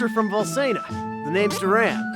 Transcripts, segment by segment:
soldier from Volsena. The name's Duran.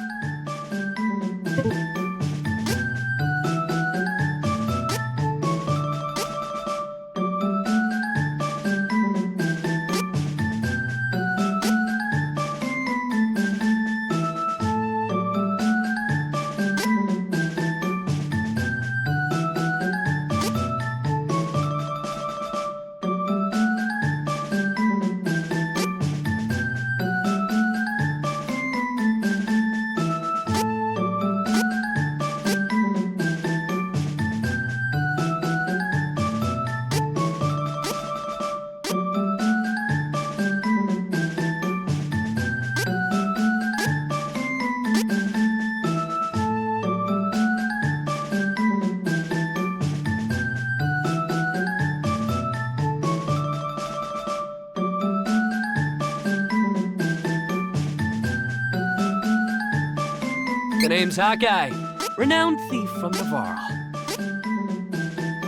The name's Hawkeye, renowned thief from Navarre.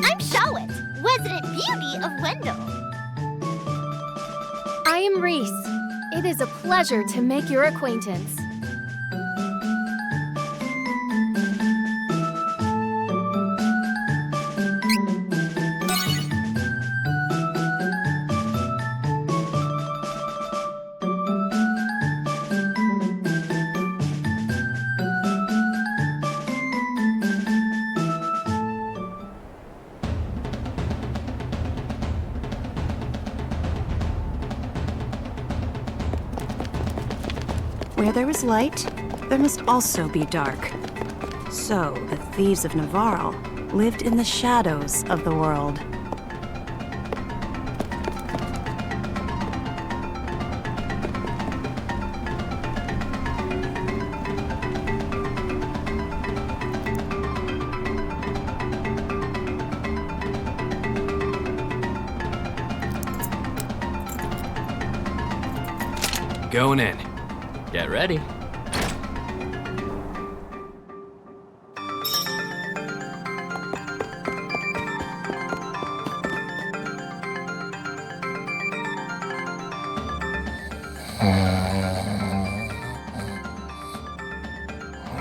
I'm Charlotte, resident beauty of Wendell. I am Reese. It is a pleasure to make your acquaintance. Where there is light, there must also be dark. So, the thieves of Navarre lived in the shadows of the world. Going in. Get ready.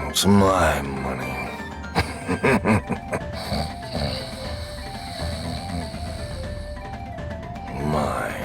It's my money. Mine.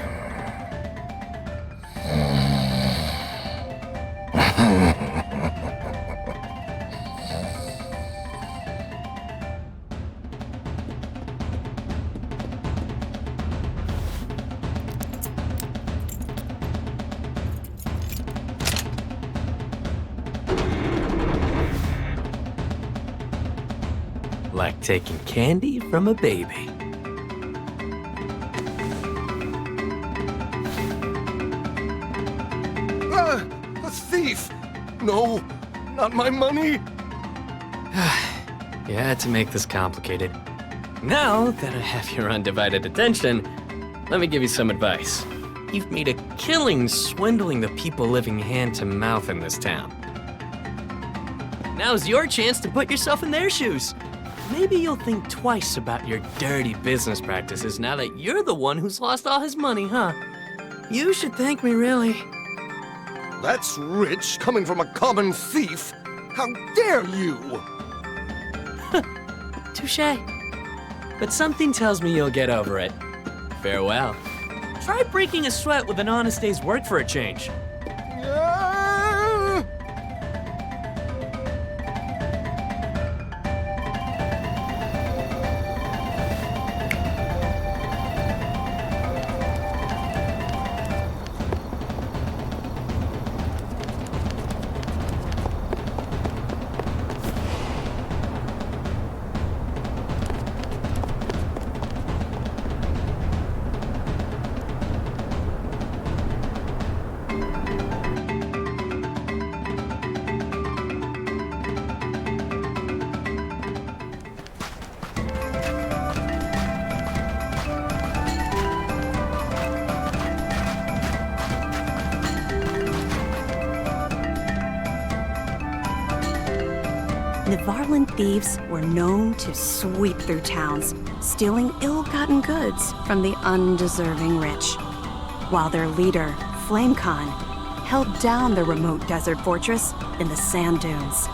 Like taking candy from a baby. A thief! No, not my money! You had to make this complicated. Now that I have your undivided attention, let me give you some advice. You've made a killing swindling the people living hand to mouth in this town. Now's your chance to put yourself in their shoes. Maybe you'll think twice about your dirty business practices now that you're the one who's lost all his money, huh? You should thank me, really. That's rich coming from a common thief! How dare you! Touché. But something tells me you'll get over it. Farewell. Try breaking a sweat with an honest day's work for a change. Navarran thieves were known to sweep through towns, stealing ill-gotten goods from the undeserving rich. While their leader, Flame Khan, held down the remote desert fortress in the sand dunes.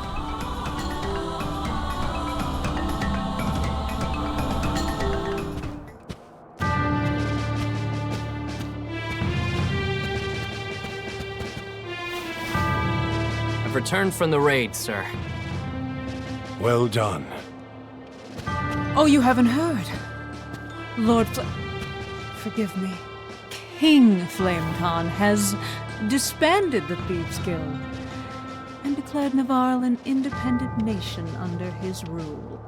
I've returned from the raid, sir. Well done. Oh, you haven't heard? Forgive me. King Flamecon has disbanded the Thieves Guild and declared Navarre an independent nation under his rule.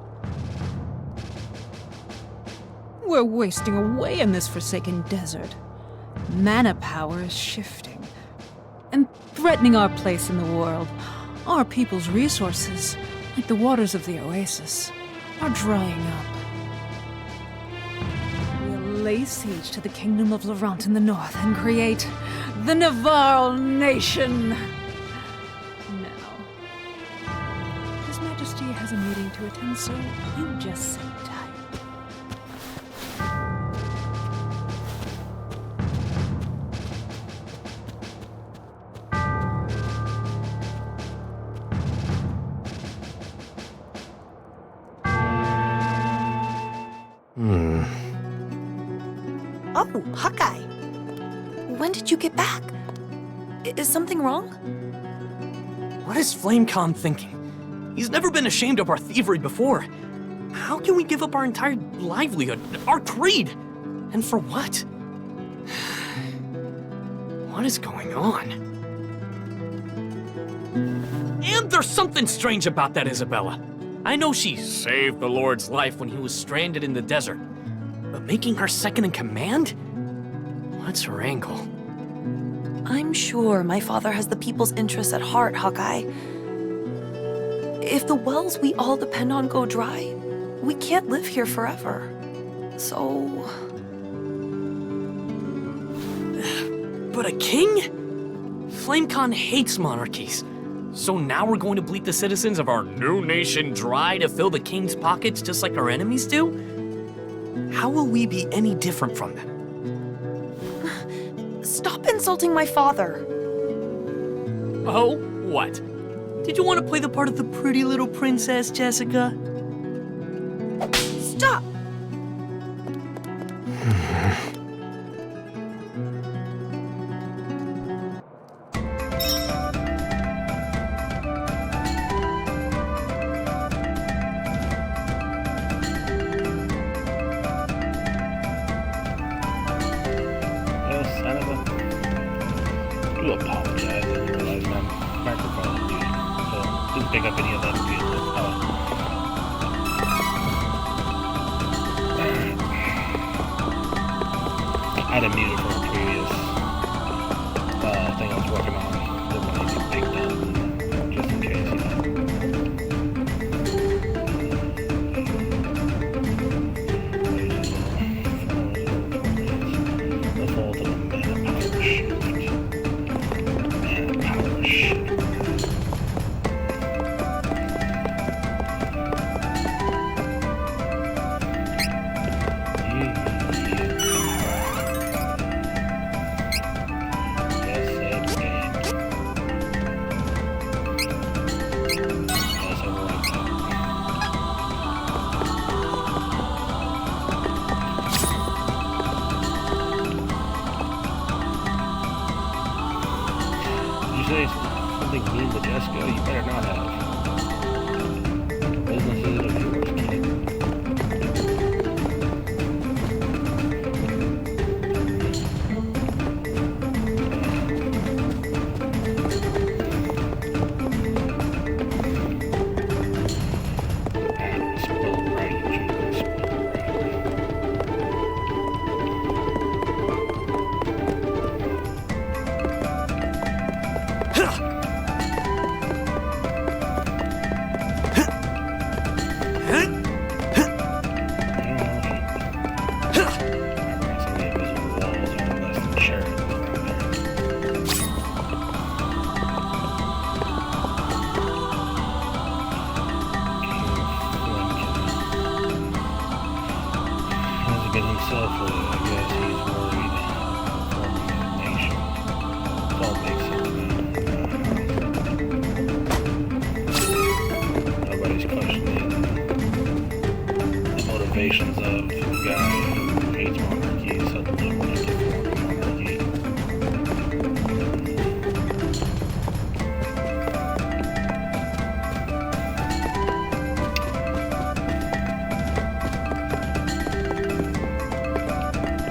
We're wasting away in this forsaken desert. Mana power is shifting and threatening our place in the world. Our people's resources, like the waters of the oasis, are drying up. We'll lay siege to the kingdom of Laurent in the north and create the Navarre Nation. Now, His Majesty has a meeting to attend, so you just sit tight. Oh, Hawkeye. When did you get back? Is something wrong? What is Flamecon thinking? He's never been ashamed of our thievery before. How can we give up our entire livelihood, our creed? And for what? What is going on? And there's something strange about that Isabella. I know she saved the Lord's life when he was stranded in the desert. But making her second in command? What's her angle? I'm sure my father has the people's interests at heart, Hawkeye. If the wells we all depend on go dry, we can't live here forever. So... But a king? Flamecon hates monarchies. So now we're going to bleed the citizens of our new nation dry to fill the king's pockets just like our enemies do? How will we be any different from them? Stop insulting my father. Oh, what? Did you want to play the part of the pretty little princess, Jessica? Stop! Son of a... I do apologize. I didn't realize my microphone was muted, so didn't pick up any of that music. I had it muted from a previous thing I was working on. Didn't want anything big done, just in case, you know. The fault of the mana power shift. Mana power shift. Say something mean to Jessica, you better not have. Business is of yours, kid. Spilled right, you spilled right. Himself, I guess he's worried forming a nation. It all makes sense. implications of a guy who hates monarchy suddenly wanting to form a monarchy.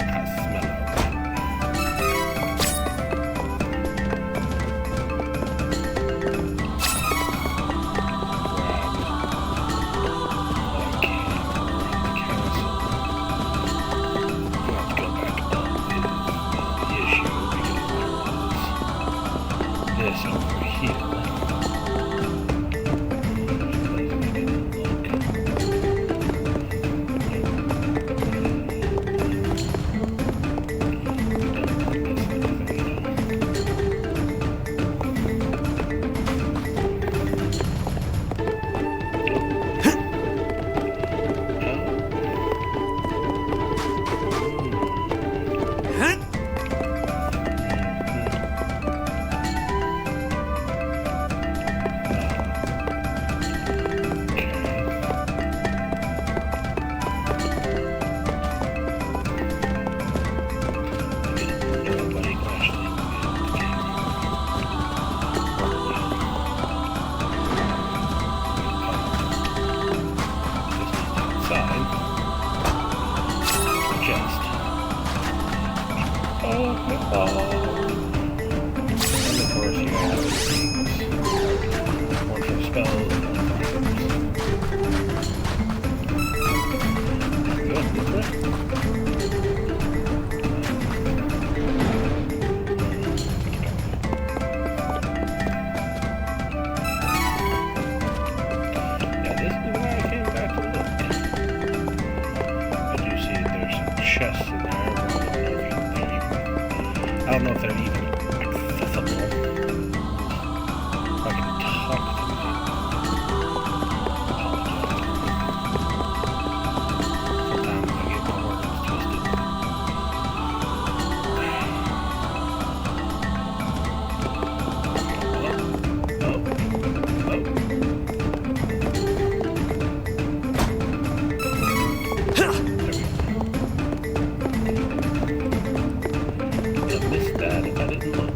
I smell it. This over here. Nobody can actually move the outside. Just. And of course you have things. One for spells. Good, good. Yeah, this is where I came back to look. I do see that there's some chests in there. I don't know if they're even accessible. If I can talk to them. Sometimes I get my words twisted. I missed that if I didn't look.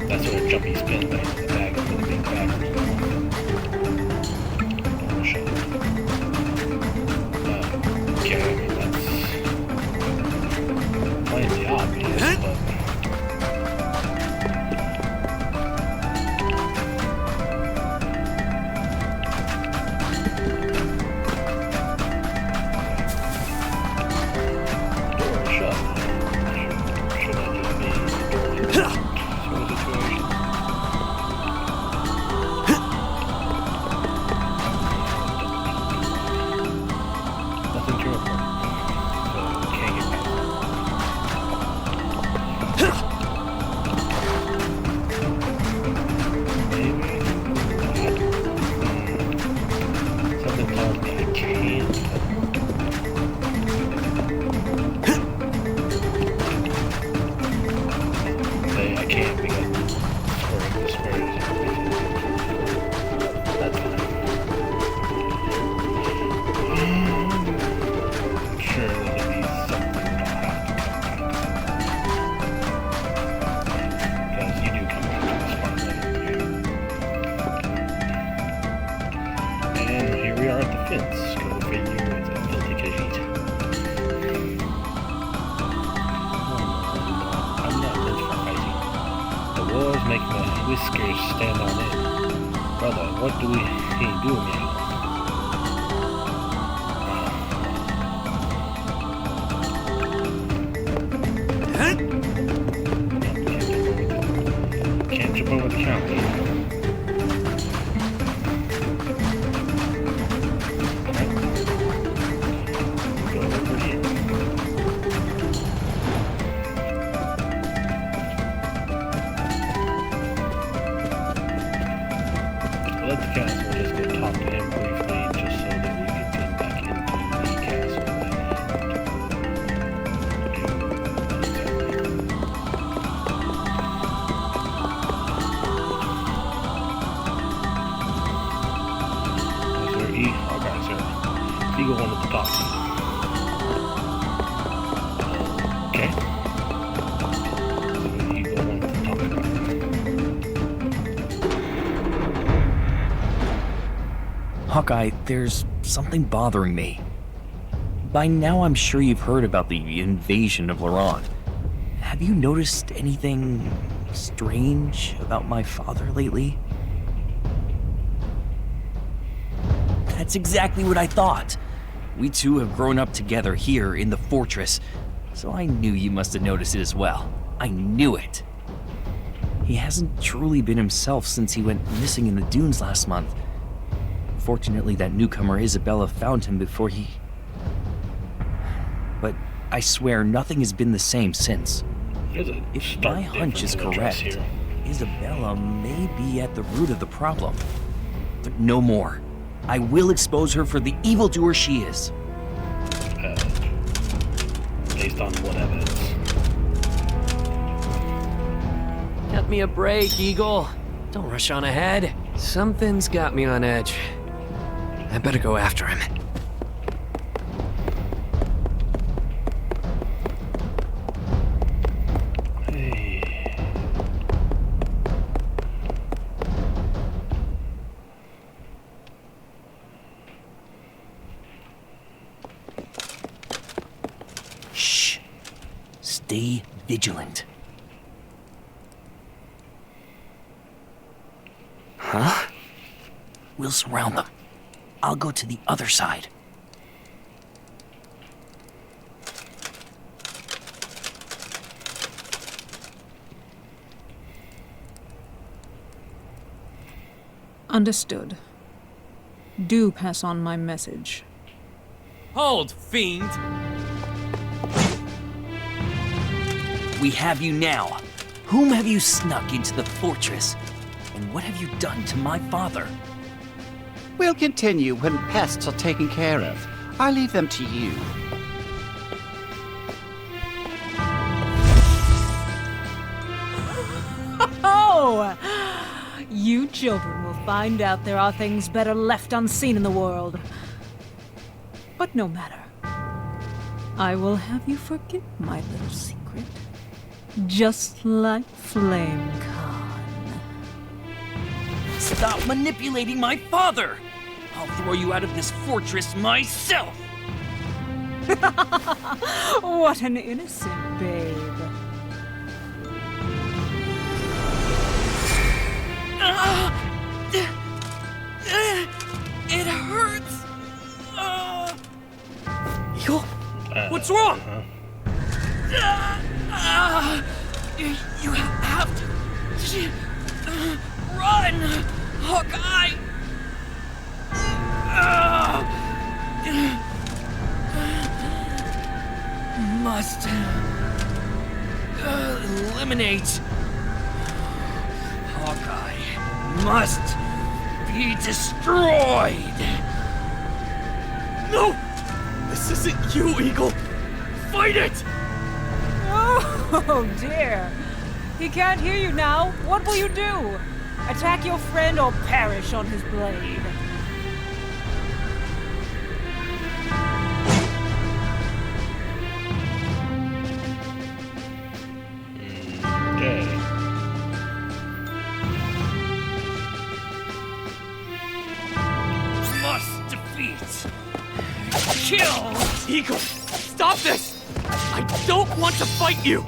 That's sort of jumpy spin back to the bag of the big backwards. Don't show it. Okay, I mean that's plainly obvious, but door shut. Should I just be door shut? Sort of situation. Nothing to report. So can't get past maybe something tells me I can't. Say I can't because the square is that's fine. I'm sure there'll be something that I'll have to come back to. Because you do come back to this part later in the game. And here we are at the fence. Go figure, it's a filthy Khajiit. I'm not meant for fighting. The war's making my whiskers stand on end. Brother, what do we do now? go with the count. Go over here. Let the council just go talk to him briefly, just so that we can get back into the castle. Okay, sir. Eagle wanted to talk to you. Okay. So Eagle wanted to talk to you. Hawkeye, there's something bothering me. By now I'm sure you've heard about the invasion of Laurent. Have you noticed anything strange about my father lately? That's exactly what I thought. We two have grown up together here in the fortress, so I knew you must have noticed it as well. I knew it. He hasn't truly been himself since he went missing in the dunes last month. Fortunately, that newcomer Isabella found him before he... But I swear nothing has been the same since. If my hunch is correct, Isabella may be at the root of the problem. But no more. I will expose her for the evildoer she is. Based on what evidence? Cut me a break, Eagle. Don't rush on ahead. Something's got me on edge. I better go after him. Shh. Stay vigilant. Huh? We'll surround them. I'll go to the other side. Understood. Do pass on my message. Hold, fiend! We have you now. Whom have you snuck into the fortress? And what have you done to my father? We'll continue when pests are taken care of. I'll leave them to you. Oh! You children will find out there are things better left unseen in the world. But no matter. I will have you forget my little secret. Just like Flame Khan. Stop manipulating my father! I'll throw you out of this fortress myself! What an innocent babe. It hurts! Eagle? What's wrong? You have to run, Hawkeye! Must eliminate. Hawkeye must be destroyed. No! This isn't you, Eagle! Fight it! Oh dear. He can't hear you now. What will you do? Attack your friend or perish on his blade? Okay. Must defeat. Kill! Eagle, stop this! I don't want to fight you!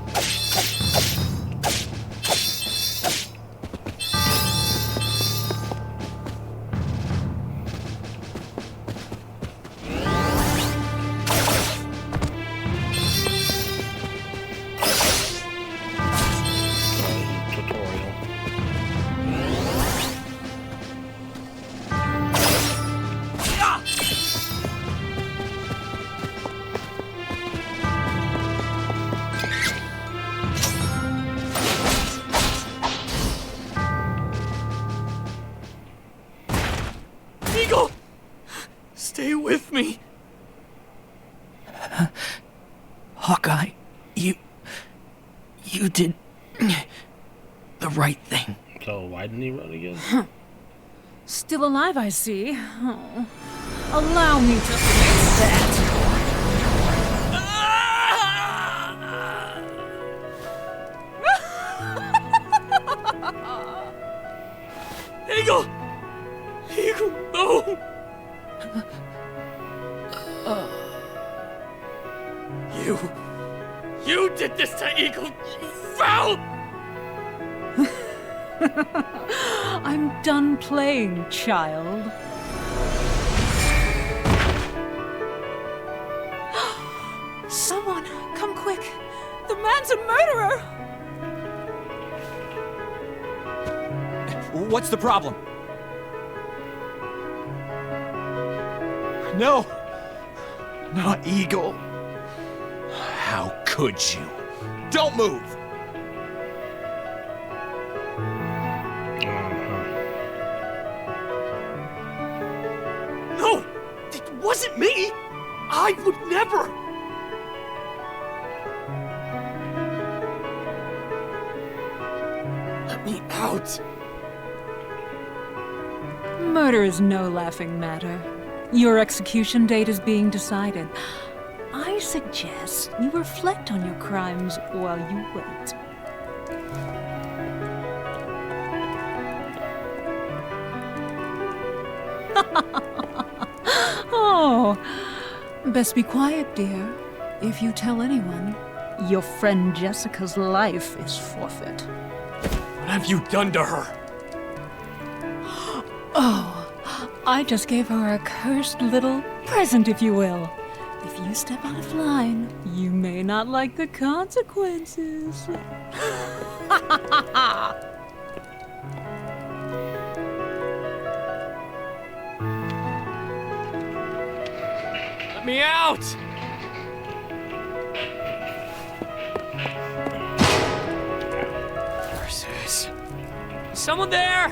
Tutorial. Hawkeye, you did the right thing. So why didn't he run again? Still alive, I see. Oh. Allow me to fix that. Eagle! Eagle, no! You did this to Eagle, you foul! I'm done playing, child. Someone, come quick. The man's a murderer! What's the problem? No! Not Eagle. How could you? Don't move! No! It wasn't me! I would never! Let me out! Murder is no laughing matter. Your execution date is being decided. I suggest you reflect on your crimes while you wait. Oh, best be quiet, dear. If you tell anyone, your friend Jessica's life is forfeit. What have you done to her? Oh, I just gave her a cursed little present, if you will. If you step out of line, you may not like the consequences. Let me out! Versus. Someone there?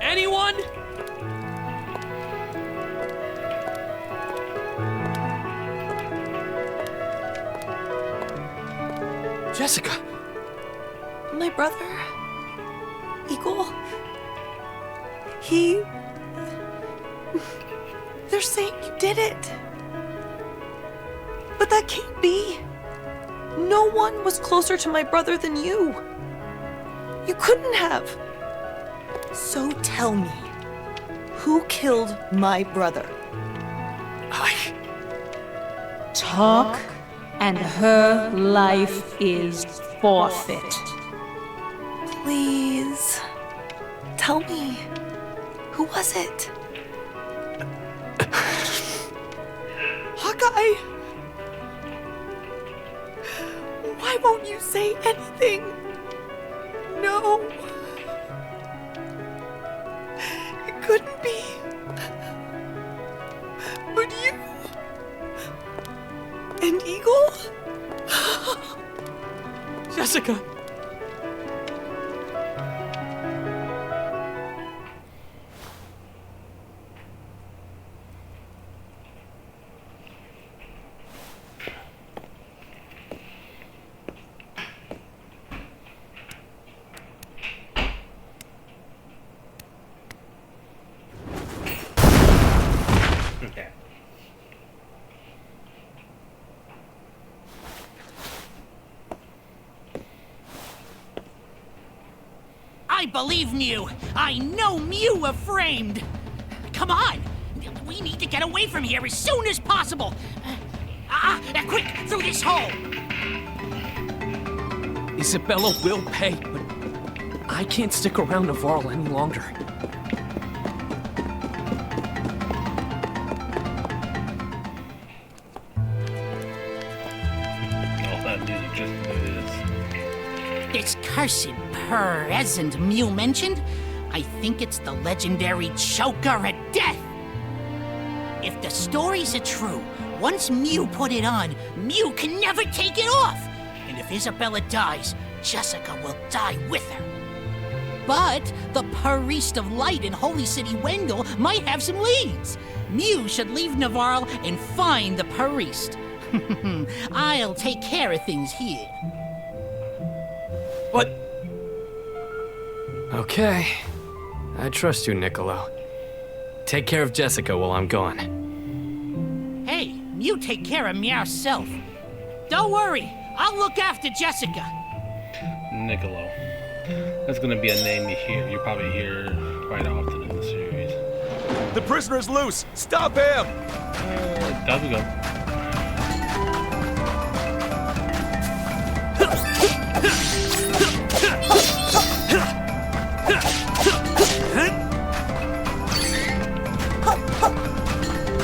Anyone? Jessica! My brother, Eagle, they're saying you did it. But that can't be. No one was closer to my brother than you. You couldn't have. So tell me, who killed my brother? Talk, and her life is forfeit. Please, tell me, who was it? Hawkeye! Why won't you say anything? No. It couldn't be. But you... and Eagle? Jessica! I believe Mew! I know Mew were framed! Come on! We need to get away from here as soon as possible! Quick! Through this hole! Isabella will pay, but I can't stick around Navarro any longer. This cursed present Mew mentioned, I think it's the legendary Choker at Death. If the stories are true, once Mew put it on, Mew can never take it off. And if Isabella dies, Jessica will die with her. But the Priest of Light in Holy City Wendell might have some leads. Mew should leave Navarro and find the Priest. I'll take care of things here. What? Okay. I trust you, Niccolo. Take care of Jessica while I'm gone. Hey, you take care of me yourself. Don't worry, I'll look after Jessica. Niccolo. That's gonna be a name you probably hear quite often in the series. The prisoner's loose! Stop him! Down we go.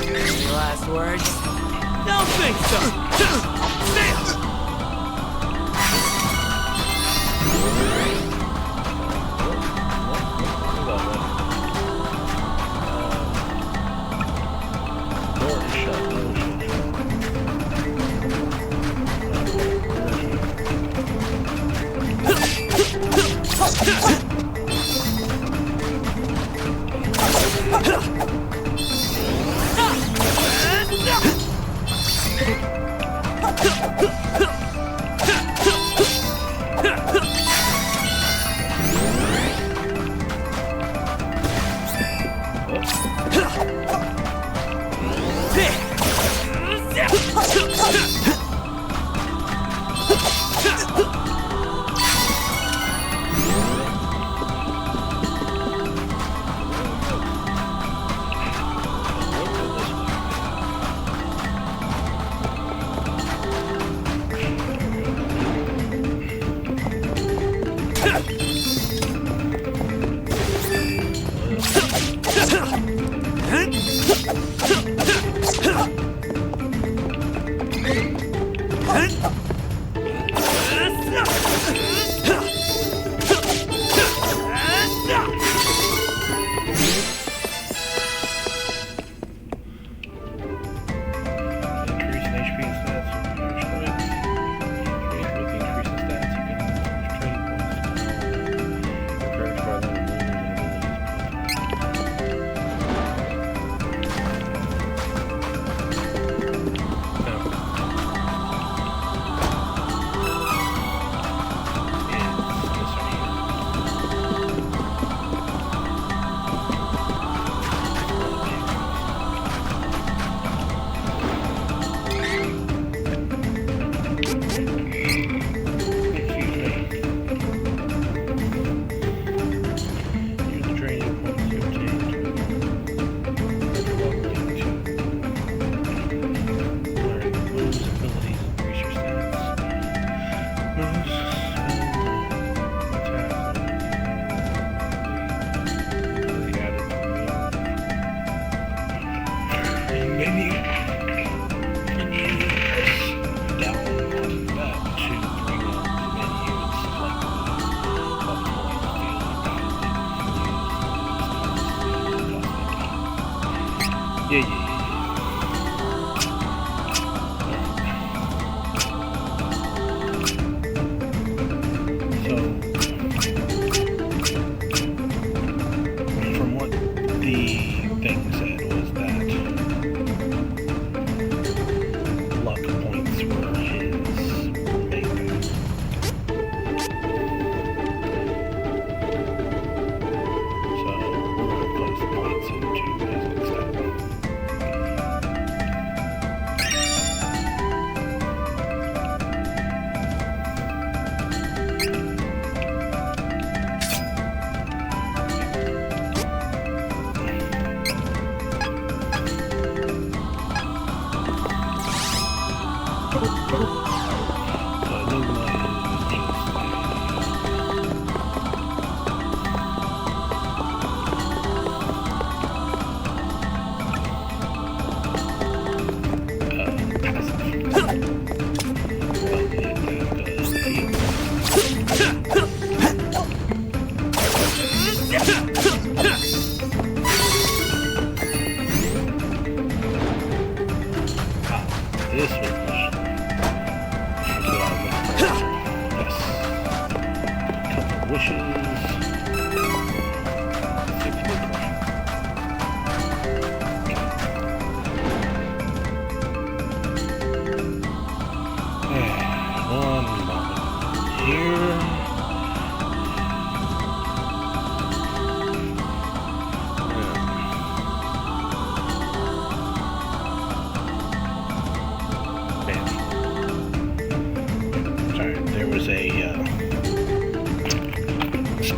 Any last words? Don't think so!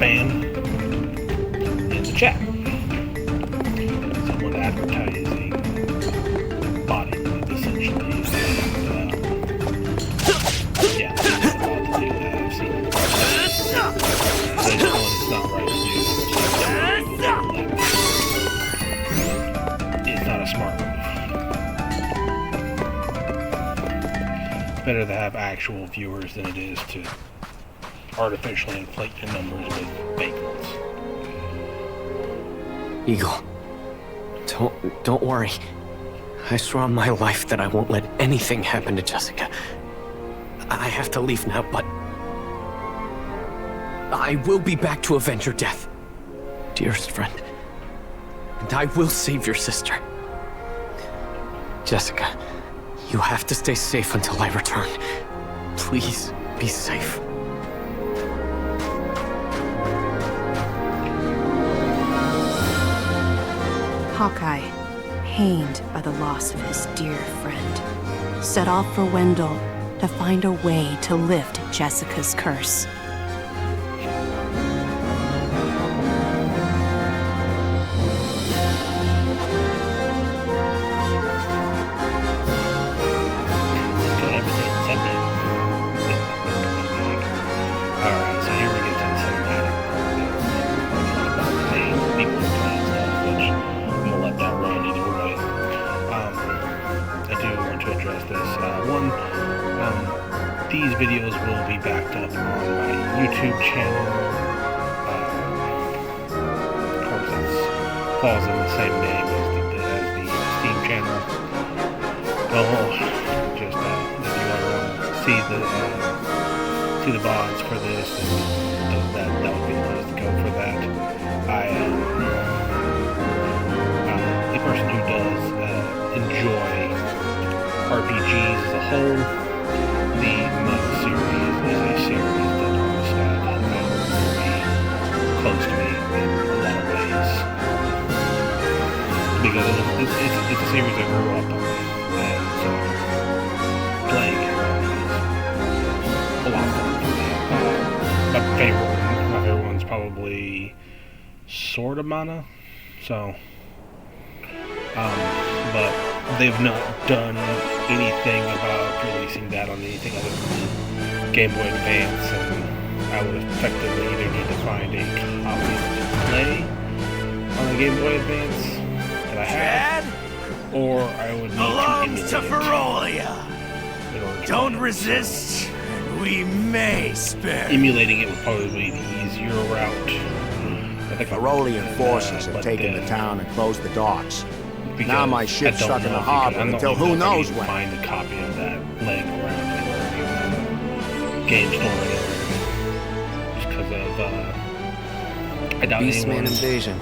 spam in the chat. Someone advertising body essentially. Yeah, it's about to do that. I've seen it. This one is not right to do. It's not a smart move. Better to have actual viewers than it is to artificially inflate your numbers with fake ones. Eagle, don't worry. I swear on my life that I won't let anything happen to Jessica. I have to leave now, but I will be back to avenge your death, dearest friend. And I will save your sister. Jessica, you have to stay safe until I return. Please be safe. Hawkeye, pained by the loss of his dear friend, set off for Wendell to find a way to lift Jessica's curse. These videos will be backed up on my YouTube channel. Of course, it falls in the same name as the Steam channel. Well, just if you want to see the VODs for this, then that would be the place to go for that. I am a person who does enjoy RPGs as a whole. The Mud series is a series that is very close to me in a lot of ways. Because it's a series I grew up on, and so playing it is a lot of fun for me. My favorite one's probably Sword of Mana, so, but they've not done anything about releasing that on anything other than Game Boy Advance, and I would effectively either need to find a copy to play on a Game Boy Advance that I have, or I would need to emulate it. Ferolia. Don't resist, and we may spare. Emulating it would probably be the easier route. The Ferolian forces have taken the town and closed the docks. Now my ship's stuck in the harbor until who knows when. Find a copy of that laying around in game store or whatever. Just because of, I doubt Beastman Invasion.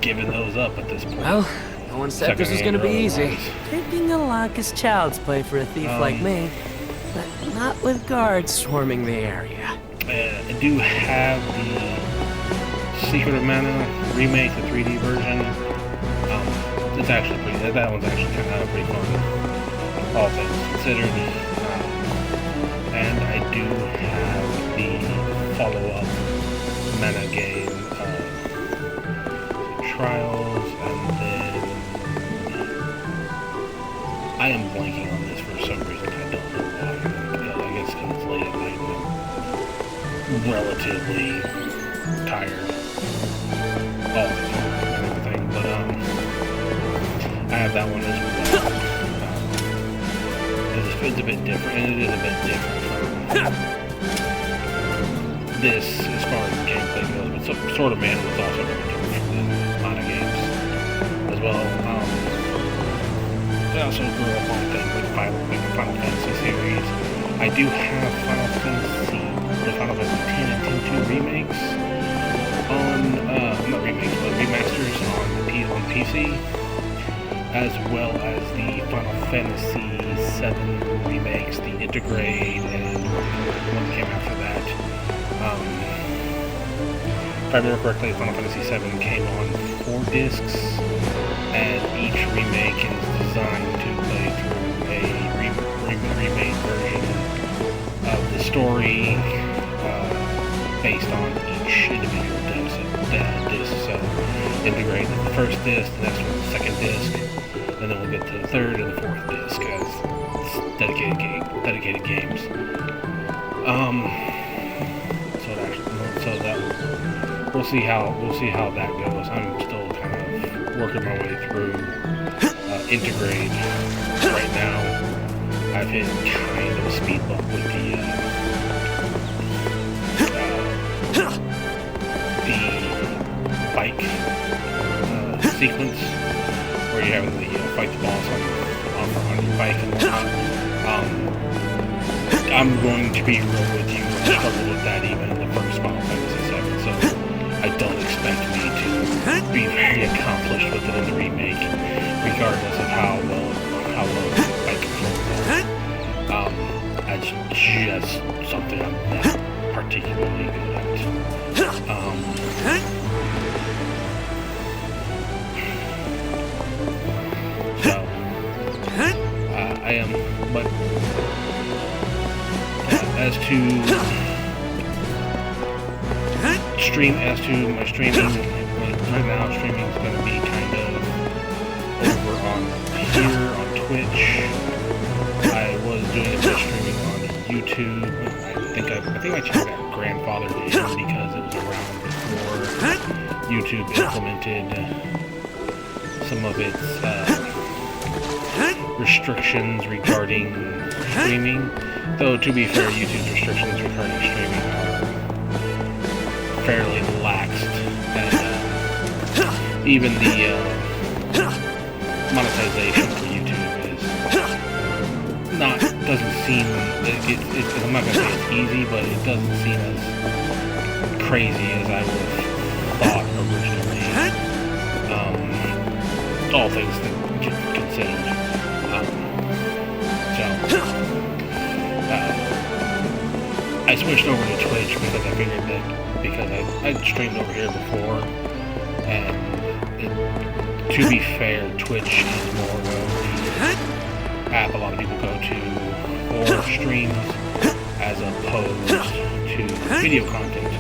Giving those up at this point. Well, no one said this was going to be easy. Taking a lock is child's play for a thief like me, but not with guards swarming the area. I do have the Secret of Mana remake, the 3D version. It's actually that one's actually kind of pretty fun, all things considered. And I do have the follow-up Mana game, Trials, and then I am blanking on this for some reason. I don't know why. I guess because it's late at night and I'm relatively tired all the time and everything, but I have that one as well. It's a bit different, and it is a bit different from this as far as the gameplay goes, but Sword of Mana was also very different from a lot of games as well. I also grew up on things like the Final Fantasy series. I do have the Final Fantasy 10 and 10-2 remakes on, not remakes, but remasters on PC. As well as the Final Fantasy VII remakes, the Intergrade, and one came after that. If I remember correctly, Final Fantasy VII came on 4 discs, and each remake is designed to play through a remade version of the story, based on each individual disc. So integrate the first disc, the next one, the second disc, and then we'll get to the third and the fourth disc as dedicated games. So that we'll see how that goes. I'm still kind of working my way through Integrate right now. I've hit kind of a speed bump with the bike sequence where you're having the fight the boss on your bike and whatnot. I'm going to be real with you. I struggled with that even in the first Final Fantasy VII, so I don't expect me to be very accomplished with it in the remake, regardless of how well the bike controls are. That's just something I'm not particularly good at. I am, but as to my streaming, right now streaming is going to be kind of over on here on Twitch. I was doing a bit of streaming on YouTube. I think my channel got grandfathered in because it was around before YouTube implemented some of its restrictions regarding streaming. Though, to be fair, YouTube's restrictions regarding streaming are fairly laxed, and even the monetization for YouTube doesn't seem, I'm not going to say it's easy, but it doesn't seem as crazy as I would have thought originally, all things considered. I switched over to Twitch because I figured that I'd streamed over here before, and to be fair, Twitch is more of the app a lot of people go to for streams as opposed to video content,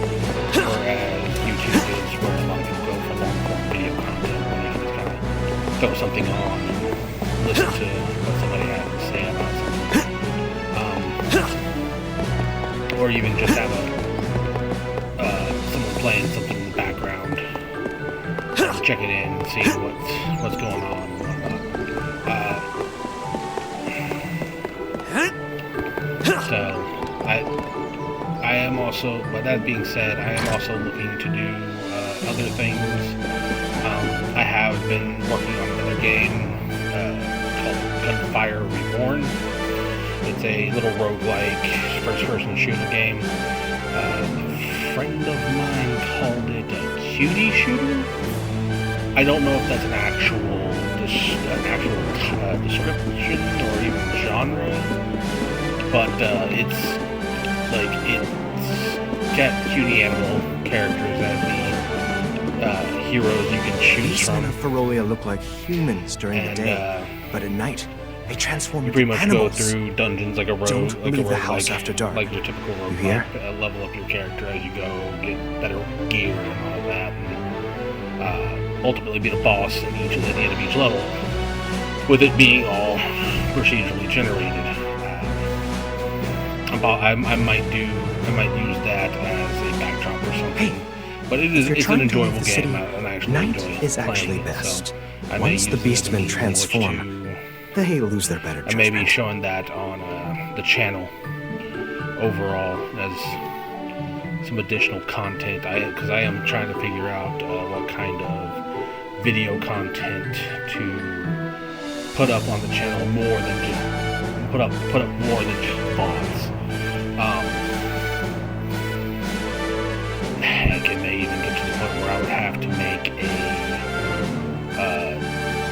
whereas YouTube is where a lot of people go for long-form video content, where they can just kind of throw something on and listen to what somebody has to say about something. Or even just have someone playing something in the background, check it in, and see what's going on and whatnot. So I am also, but that being said, I am also looking to do other things. I have been working on another game called Gunfire Reborn. It's a little roguelike first-person shooter game. A friend of mine called it a cutie shooter. I don't know if that's an actual description or even genre, but it's got cutie animal characters as the heroes you can choose These from. men of Ferolia look like humans during the day, but at night they transform You into pretty much animals. go through dungeons like a rogue, Don't like leave a the rogue, house after dark. like your typical rogue, You hear? level up your character as you go, get better gear and all that, and ultimately be the boss at the end of each level. With it being all procedurally generated, I might use that as a backdrop or something. But it's an enjoyable game. I actually night enjoy is actually playing it, best. so I may Once the use it as a beastmen means in which transform, they lose their better I judgment. may be showing that on the channel overall as some additional content. Because I am trying to figure out what kind of video content to put up on the channel more than just put up more than just thoughts. Heck, it may even get to the point where I would have to make a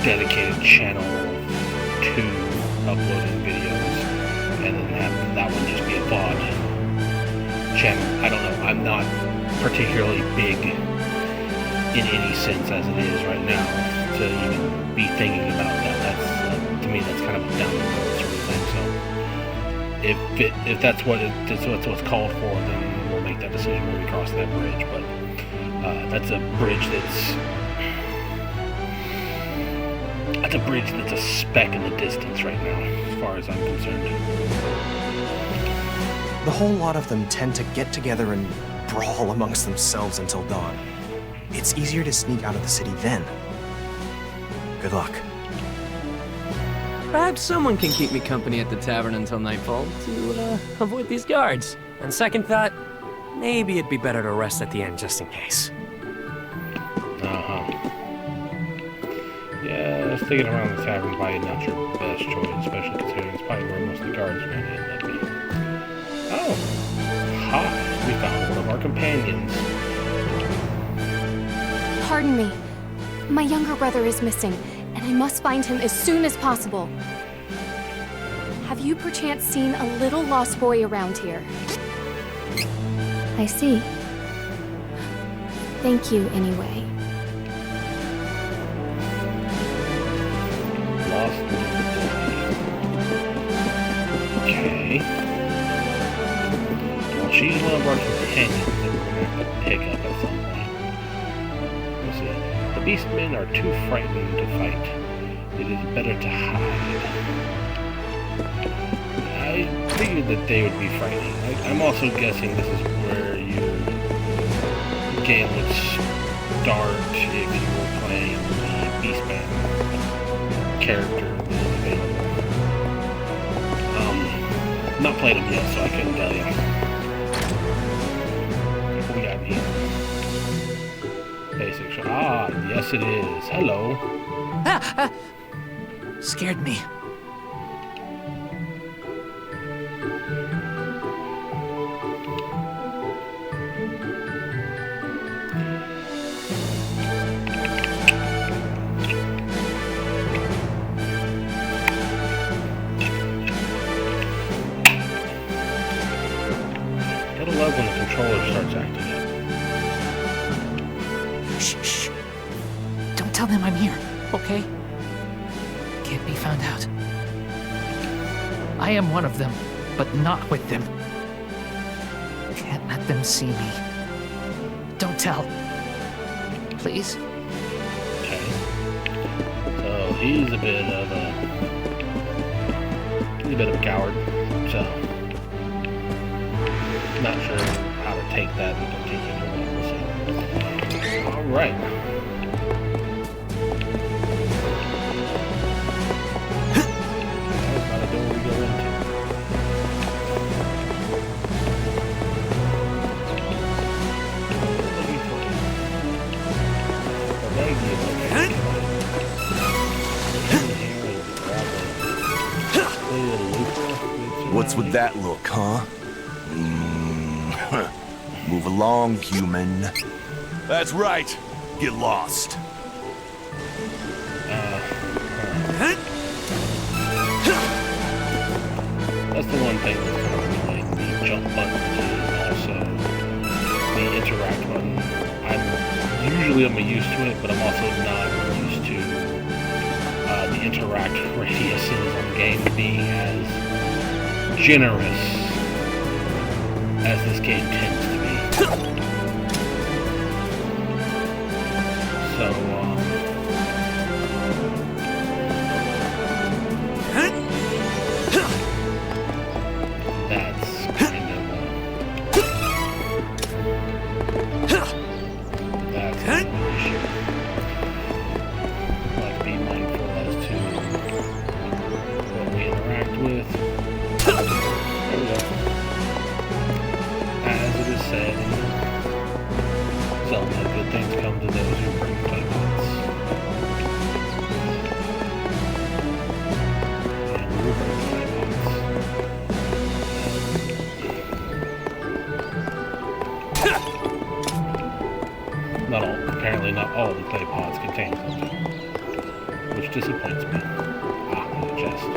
dedicated channel to uploading videos, and then have that one just be a VOD channel. I don't know. I'm not particularly big in any sense as it is right now to even be thinking about that. That's to me, that's kind of a down the road sort of thing. So if that's what's called for, then we'll make that decision when we cross that bridge. But that's a bridge that's a speck in the distance right now, as far as I'm concerned. The whole lot of them tend to get together and brawl amongst themselves until dawn. It's easier to sneak out of the city then. Good luck. Perhaps someone can keep me company at the tavern until nightfall to avoid these guards. And second thought, maybe it'd be better to rest at the end just in case. Yeah, sticking around the tavern probably not your best choice, especially considering it's probably where most of the guards are going to end up being. Oh! Ha! We found one of our companions. Pardon me. My younger brother is missing, and I must find him as soon as possible. Have you perchance seen a little lost boy around here? I see. Thank you, anyway. Lost little boy. Okay. Well, she's one of our companions that we're going to have to pick up at some point. Let's see. The beastmen are too frightened to fight. It is better to hide. I figured that they would be frightening. I'm also guessing this is where your game would start if you were playing the Beastman character that is available. Not played them yet, so I couldn't tell you. What we got here? Basic shot. Ah, yes it is. Hello. Scared me. Gotta love when the controller starts acting up. Shh. Don't tell them I'm here, okay? Can't be found out. I am one of them, but not with them. Can't let them see me. Don't tell. Please? Okay. So he's a bit of a coward, so not sure how to take that in particular. We'll see. Alright. That's not a door we go into. What's with that look, huh? Move along, human. That's right. Get lost. That's the one thing that's kind of annoying. The jump button is also the interact button. I'm used to it, but I'm also not used to the interact radiuses on the game being as generous as this game tends to be. So, that's kind of that's an issue. Like, be mindful as to what we interact with. There we go. As it is said in Zelda, good things come to those who bring playpots. And we will bring playpots. Apparently not all the clay pods contain something, which disappoints me. Ah, the chest.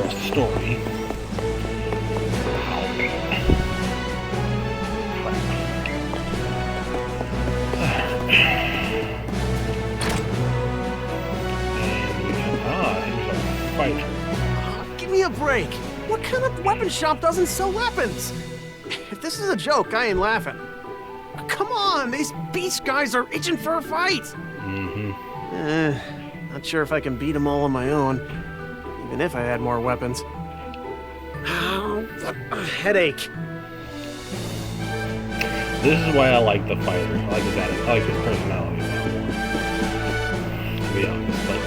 rest of the story. Fighter. Give me a break. What kind of weapon shop doesn't sell weapons? If this is a joke, I ain't laughing. Come on, these beast guys are itching for a fight. Not sure if I can beat them all on my own, even if I had more weapons. Oh, a headache. This is why I like the fighter. I like his attitude. I like his personality a lot more. To be honest, but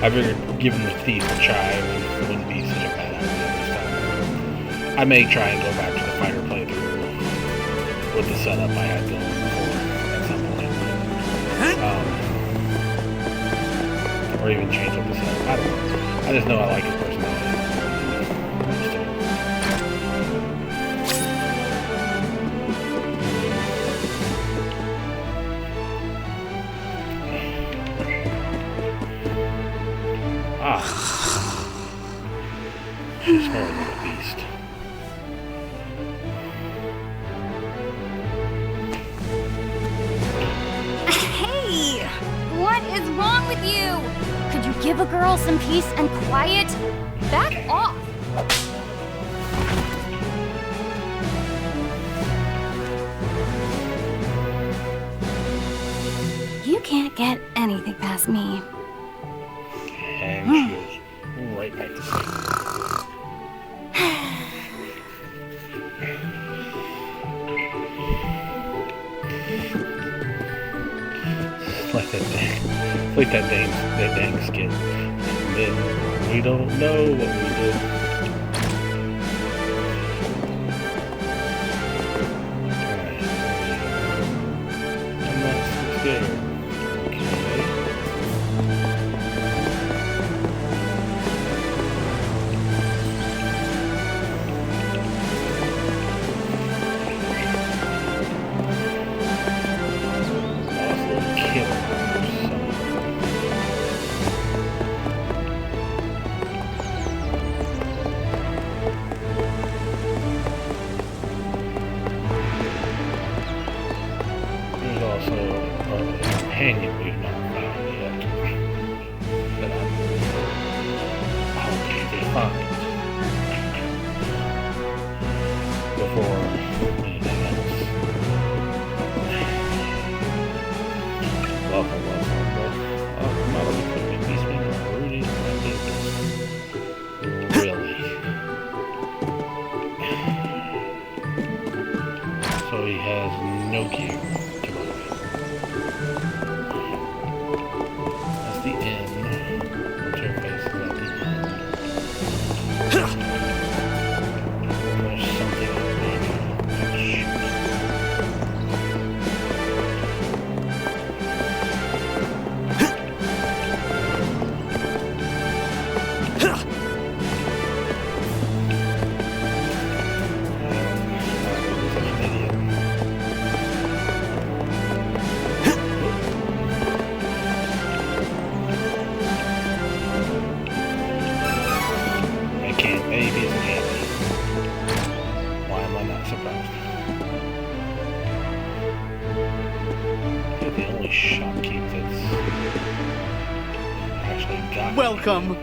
I figured giving the thief a try wouldn't be such a bad idea this time. I may try and go back to the fighter playthrough with the setup I had going before at some point. Or even change up the setup. I don't know. I just know I like his personality. She's more than a beast. Hey! What is wrong with you? Could you give a girl some peace and quiet? Back off! You can't get anything past me. And she goes right back to sleep. Like that dang skit. And then we don't know what we did. I'm not scared. Companion we've not found yet that I'm hoping to find before anything else. Welcome. Model equipment, Beastman, Rudy, my business. Really? So he has no gear. The inn. What's your face? Is that the inn? There's something over there. Shoot. Welcome.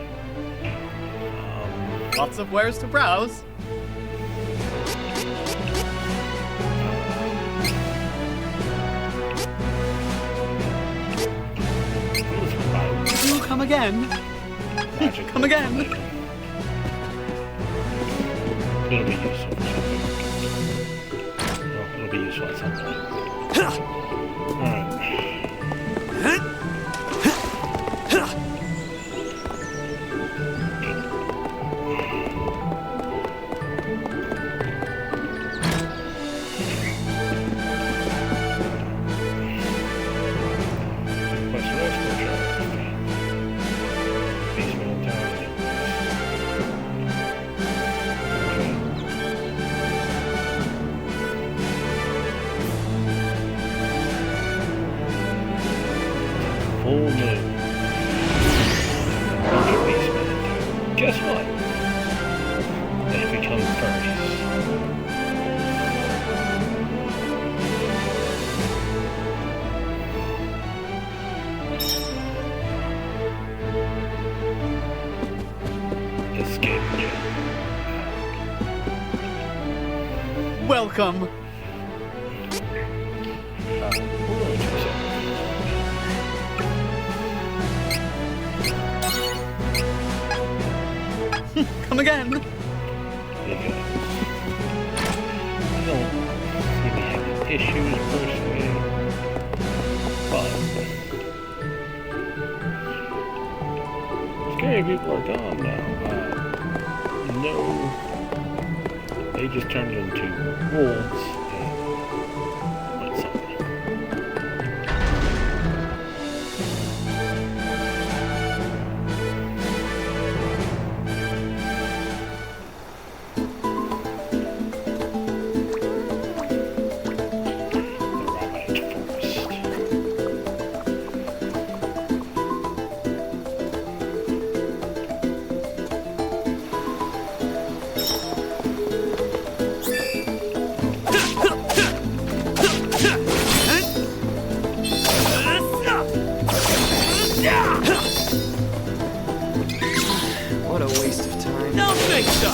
Lots of wares to browse. Do come again. Come again. It'll be useful for something. It'll be useful at some point. Alright. Full moon. Guess what? killing furries. Escape jail. Welcome. Come again. Because I don't really have any issues personally, but scary people are gone now. No, they just turned into wolves and went something. What a waste of time. Don't think so.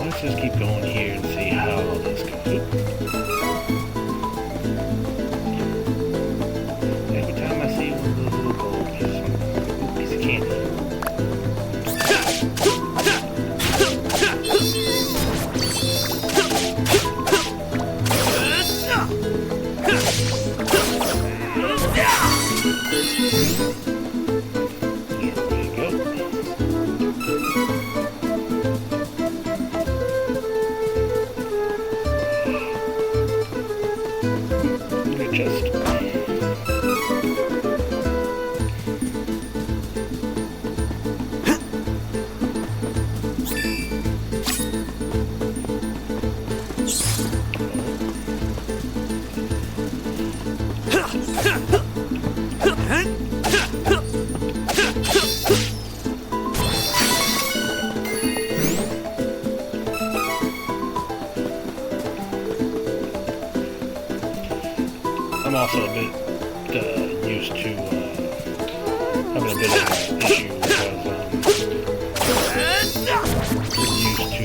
Let's just keep going here and see how this goes. Every time I see one of those little gold pieces, piece of candy. I'm also a bit used to having a bit of an issue because used to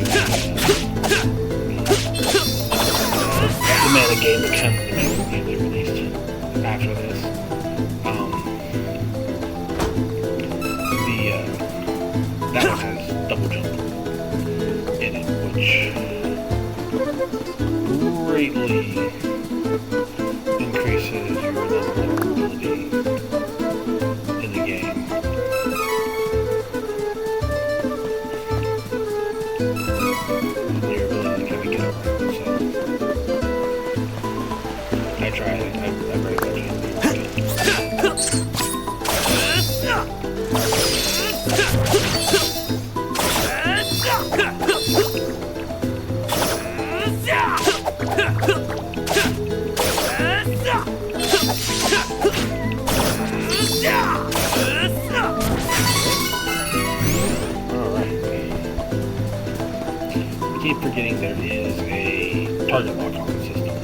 the mana game, the kind of the mana game they released after this. That one has double jump in it, which greatly increases your level of ability in the game. And your ability to kind of get around. So I tried it. I very much enjoyed keep forgetting there is a target lock on system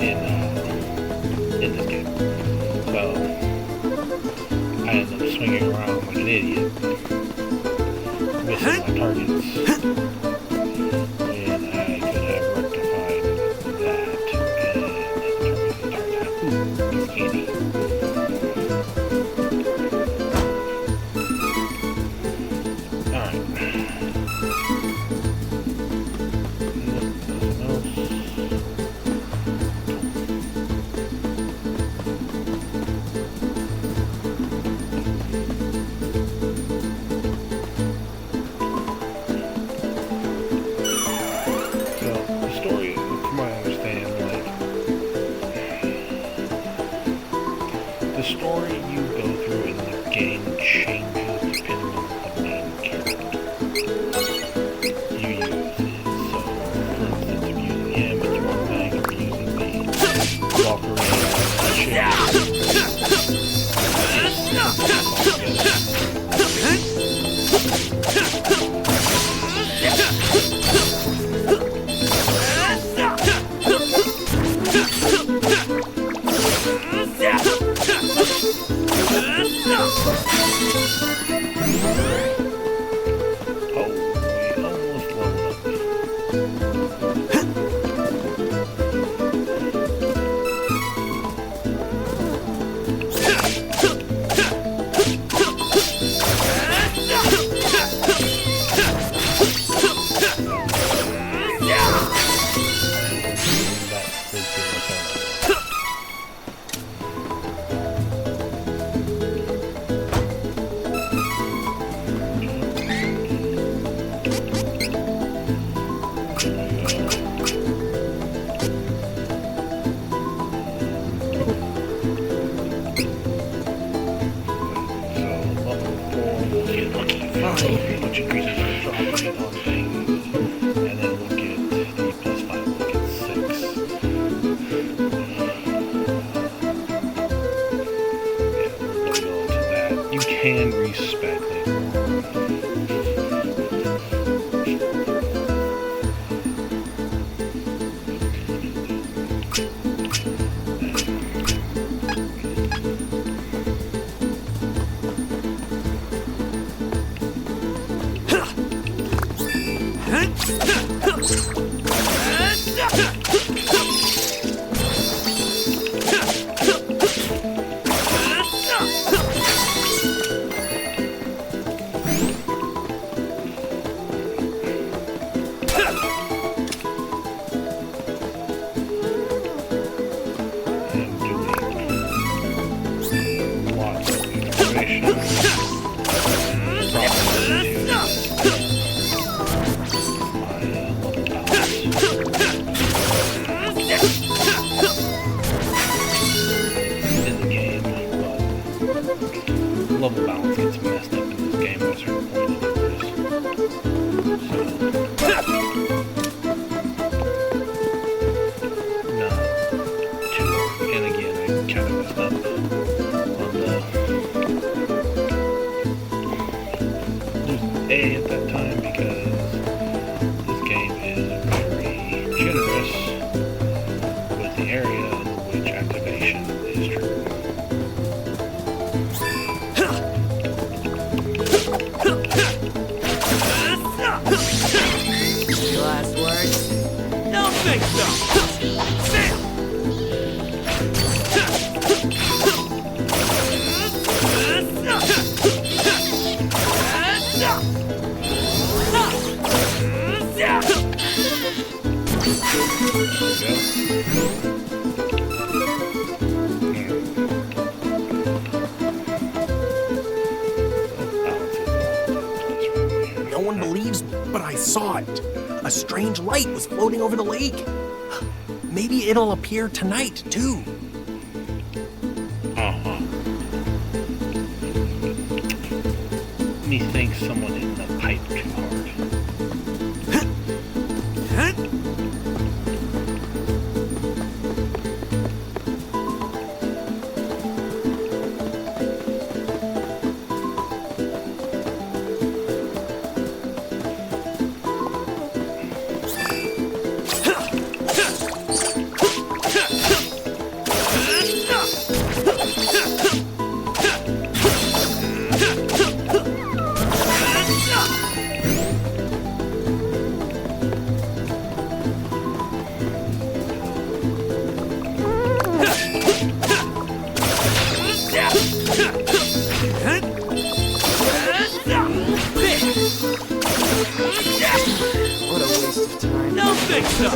in this game. So I ended up swinging around like an idiot, missing my targets, when I could have rectified that and targeted candy. Alright. The story you go through in the game changes depending on the main character you use. So, for instance, if you're using him, it's one thing. If you're using the walker which increases our drop rate on things, and then we'll get the +5, we'll get 6. Yeah, we'll go to that. You can respec later on. Level balance gets messed up in this game at a certain point anyways. So, no, 2, and again, I kind of messed up on losing A at that time because this game is very generous with the area in which activation is true. Last words? Don't think so! No one believes, but I saw it. A strange light was floating over the lake. Maybe it'll appear tonight, too. Methinks someone hit the pipe too hard. What a waste of time. Don't think so!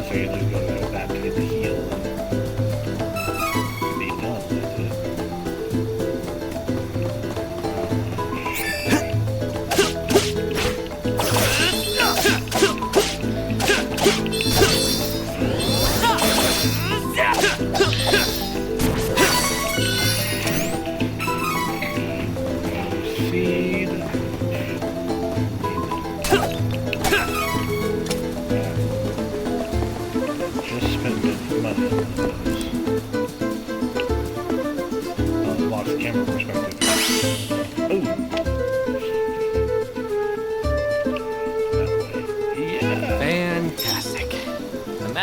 So you just go to that to get the heal and be done with it.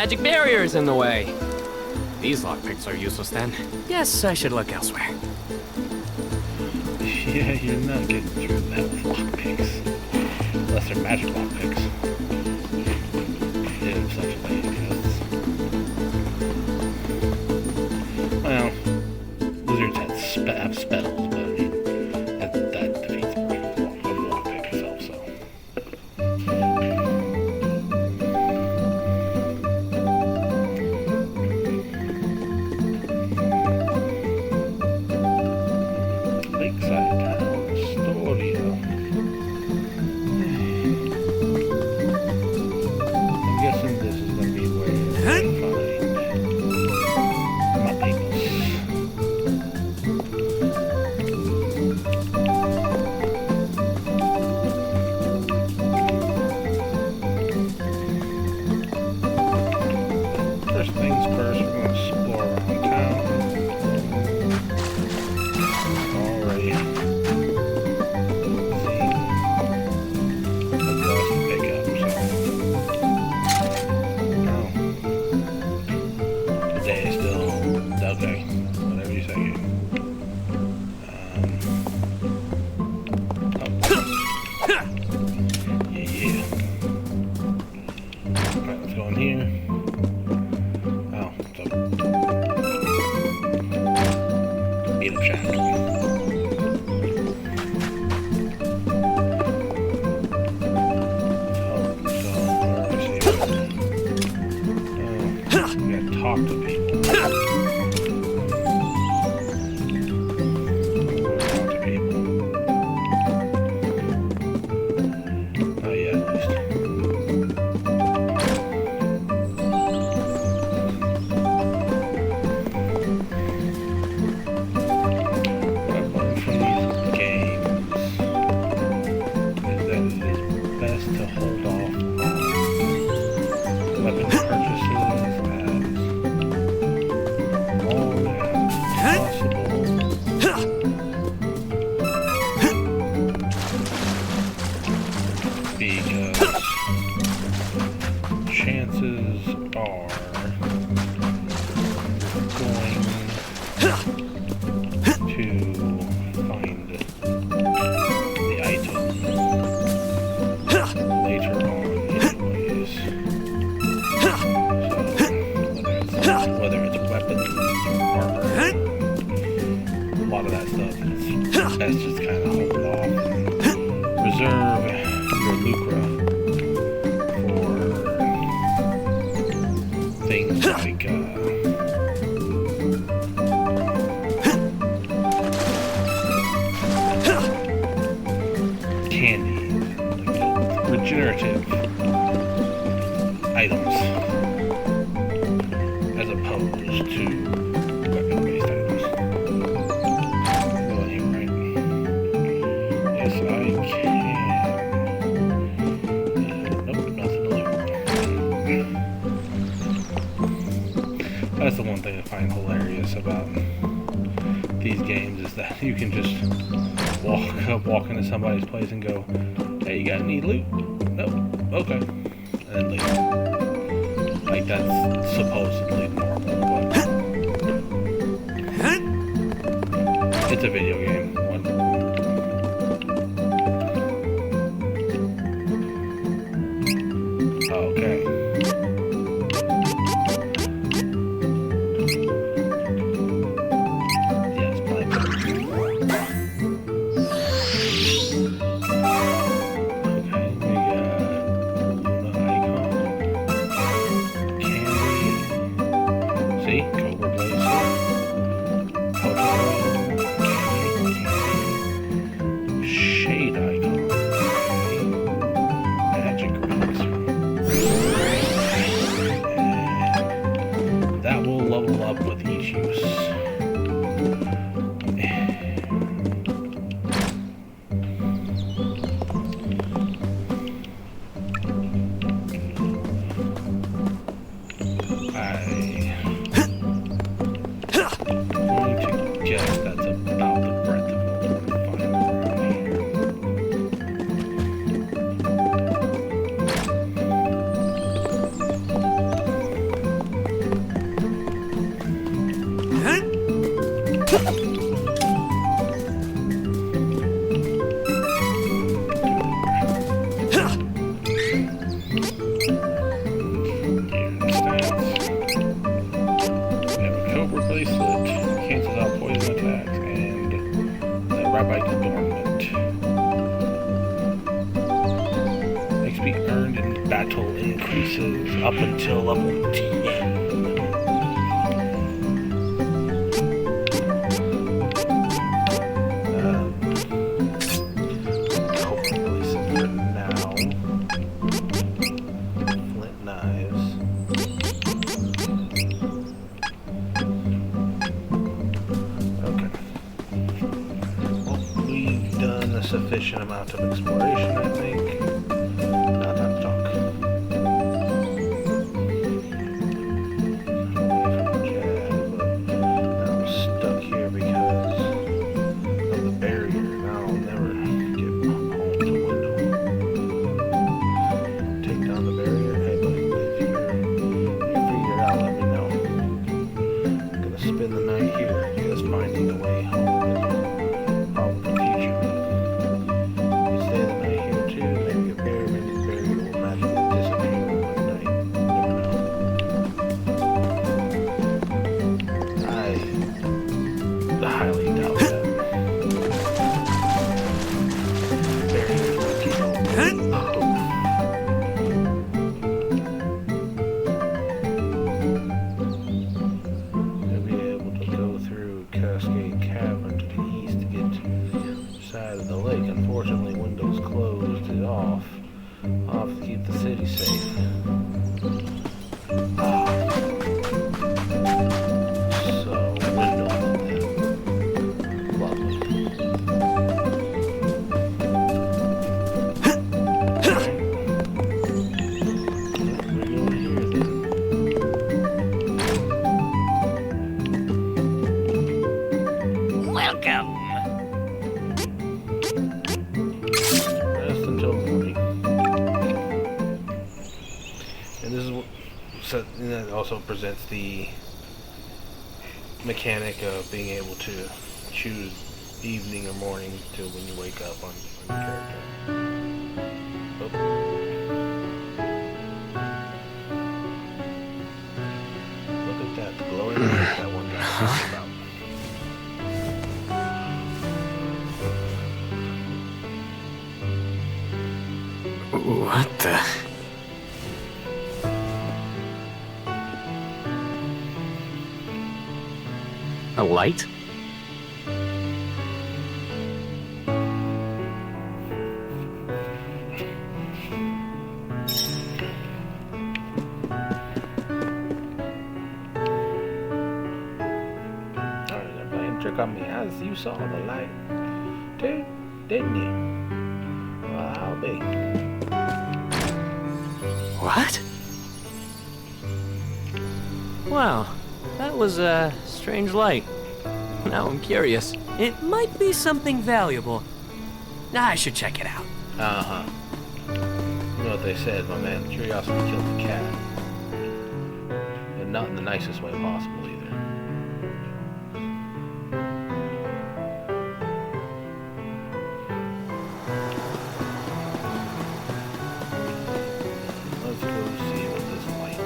magic barriers in the way. These lockpicks are useless then. Guess I should look elsewhere. Yeah, you're not getting through that with lockpicks. Unless they're magic lockpicks. If such a thing exists. Well, lizards have spells, but I mean, that defeats the lockpick itself, so. Lakeside Town, Astoria. I'm guessing this is going to be where you find my peoples. First things first, we're going to explore around town. Already seeing what's else to pick up, so. No. The day is still okay. Whatever you say. Yeah. Alright, let's go in here. Oh, so beat up shack. Talk to people. Talk to people. Oh yeah, at least. What I've learned from these games is that it is best to hold off on weapon purchases because chances are going to find the item later on anyways. So whether it's weapons, armor, a lot of that stuff is best just kind of hold off and reserve your lucre for things like candy, like regenerative items, as opposed to weapon-based items. Go in here, right? Yes, I can. That's the one thing I find hilarious about these games is that you can just walk into somebody's place and go, "Hey, you got any loot?" "Nope." "Okay," and then leave. Like that's supposedly normal, but it's a video game. Okay. Bracelet cancels out poison attacks, and the Rabbi Adornment. XP earned in battle increases up until level 10. Sufficient amount of exploration, I think. Not time to talk. Now I'm stuck here because of the barrier, and I'll never get home to window. Take down the barrier. Hey, buddy, if you figure it out, let me know. I'm gonna spend the night here, just finding the way home. Also presents the mechanic of being able to choose evening or morning to when you wake up on your character. Oh. Look at that, the glowing light that one guy talked about. What the? A light? They're playing a trick on me. As you saw the light, too, didn't you? Well, I'll be. What? Wow, that was a strange light. Now I'm curious. It might be something valuable. I should check it out. Uh-huh. You know what they said, my man. Curiosity killed the cat. And not in the nicest way possible either. Let's go see what this light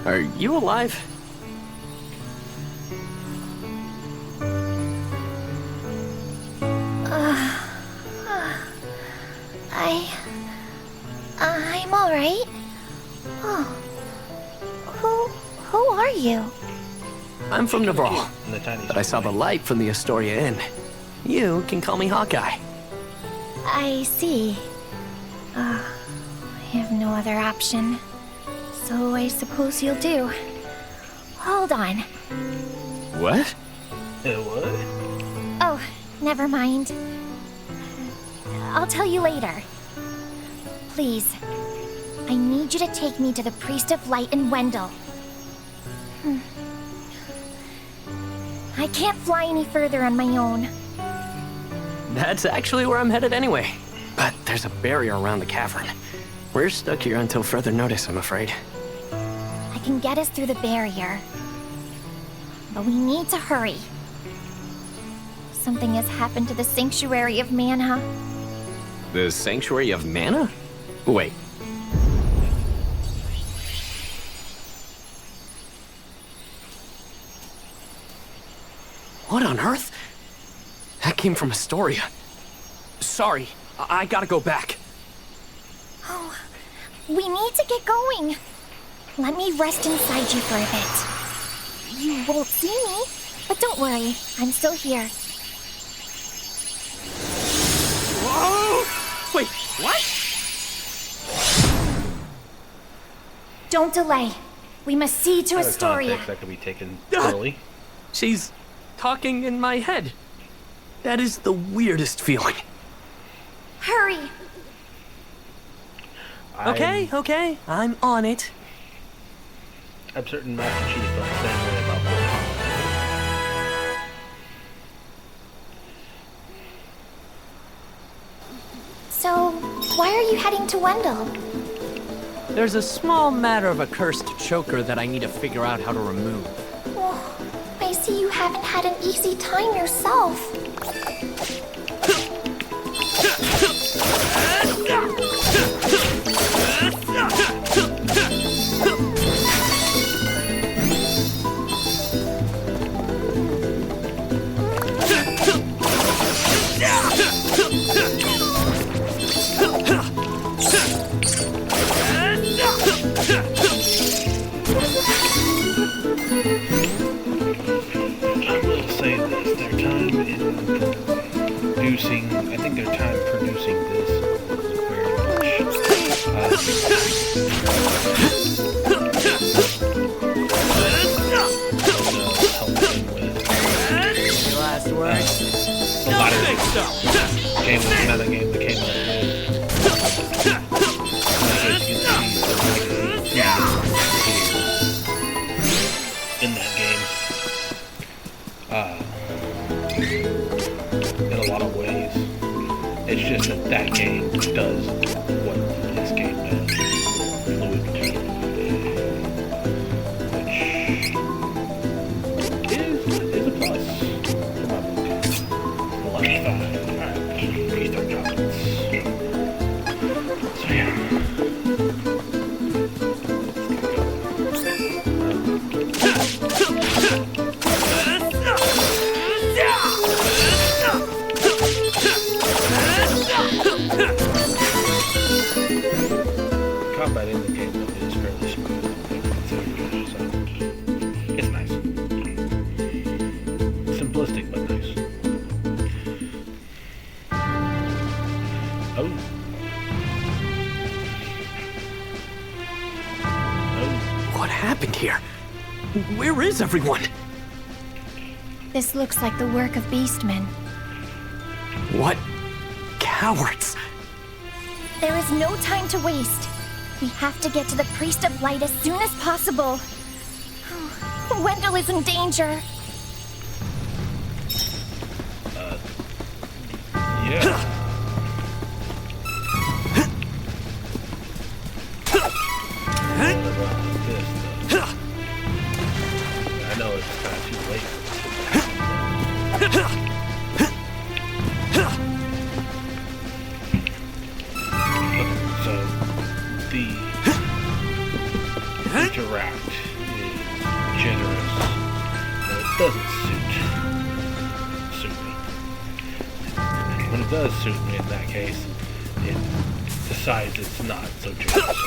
Are you alive? I'm all right. Oh, who are you? I'm from Navarre, but I saw the light from the Astoria Inn. You can call me Hawkeye. I see. I have no other option. So I suppose you'll do. Hold on. What? What? Oh, never mind. I'll tell you later. Please, I need you to take me to the Priest of Light in Wendell. I can't fly any further on my own. That's actually where I'm headed anyway. But there's a barrier around the cavern. We're stuck here until further notice, I'm afraid. I can get us through the barrier. But we need to hurry. Something has happened to the Sanctuary of Mana. The Sanctuary of Mana? Wait. What on earth? That came from Astoria. Sorry, I gotta go back. Oh, we need to get going. Let me rest inside you for a bit. You won't see me, but don't worry, I'm still here. Whoa! Wait, what? Don't delay. We must see to Out of Astoria. context, that could be taken early. She's talking in my head. That is the weirdest feeling. Hurry! Okay, I'm on it. I'm certain Master Chief felt the same way about Bullhorn. So, why are you heading to Wendell? There's a small matter of a cursed choker that I need to figure out how to remove. Oh, I see you haven't had an easy time yourself. I think their time producing this was very Any last words? game was another game that came out in that game. In a lot of ways. It's just that that game does what this game does. Fluid. Which is a plus for my book. Lunch 5. Alright, restart droplets. So yeah. Combat in the game though is fairly smooth, so it's nice. Simplistic but nice. Oh. What happened here? Where is everyone? This looks like the work of Beastmen. What cowards? There is no time to waste. We have to get to the Priest of Light as soon as possible. Wendell is in danger. Yeah. I know it's kind of too late. when it does suit me in that case, it decides it's not so dangerous anymore.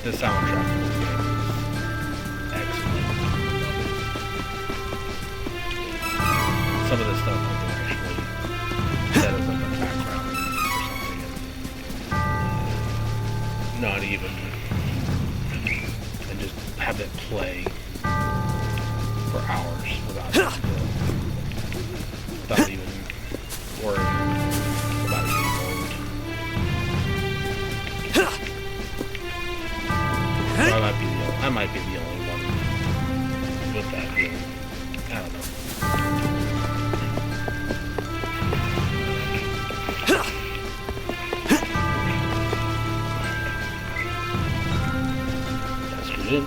The soundtrack in this game is excellent. Some of the stuff I can actually set as like a background or something, and not even, and just have it play for hours without even worrying about it being old. I might be the only one with that feeling. I don't know. That's good.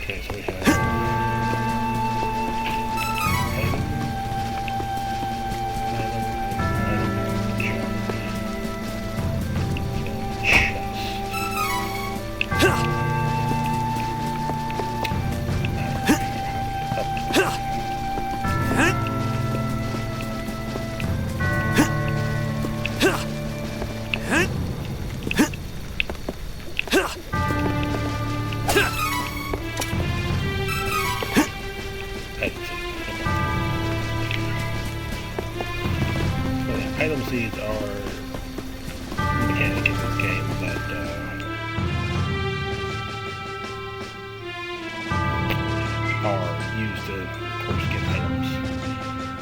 Okay, so we have item seeds are a mechanic in this game that are used to, of course, get items.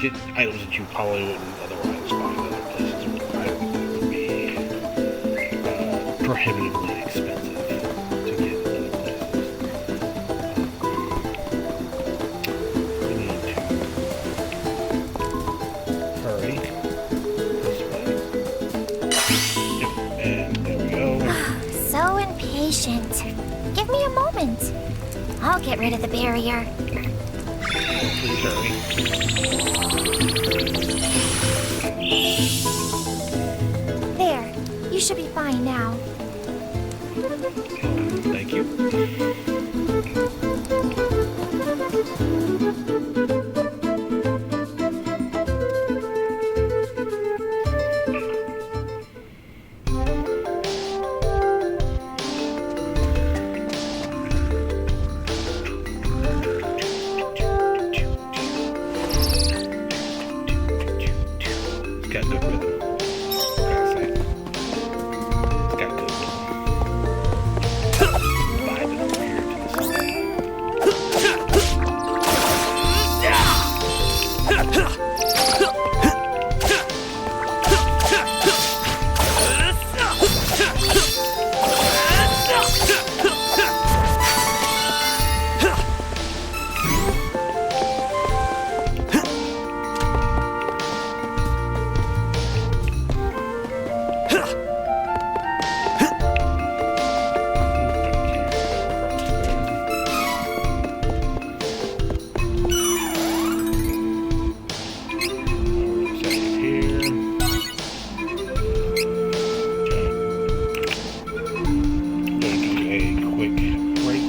Get items that you probably wouldn't otherwise find other places, or items that would be prohibitively expensive to get in other places. We need to hurry. So impatient. Give me a moment. I'll get rid of the barrier. Please hurry. There. You should be fine now. Thank you. It's got good rhythm. Gotta say. It's got good rhythm. Vibing over here to the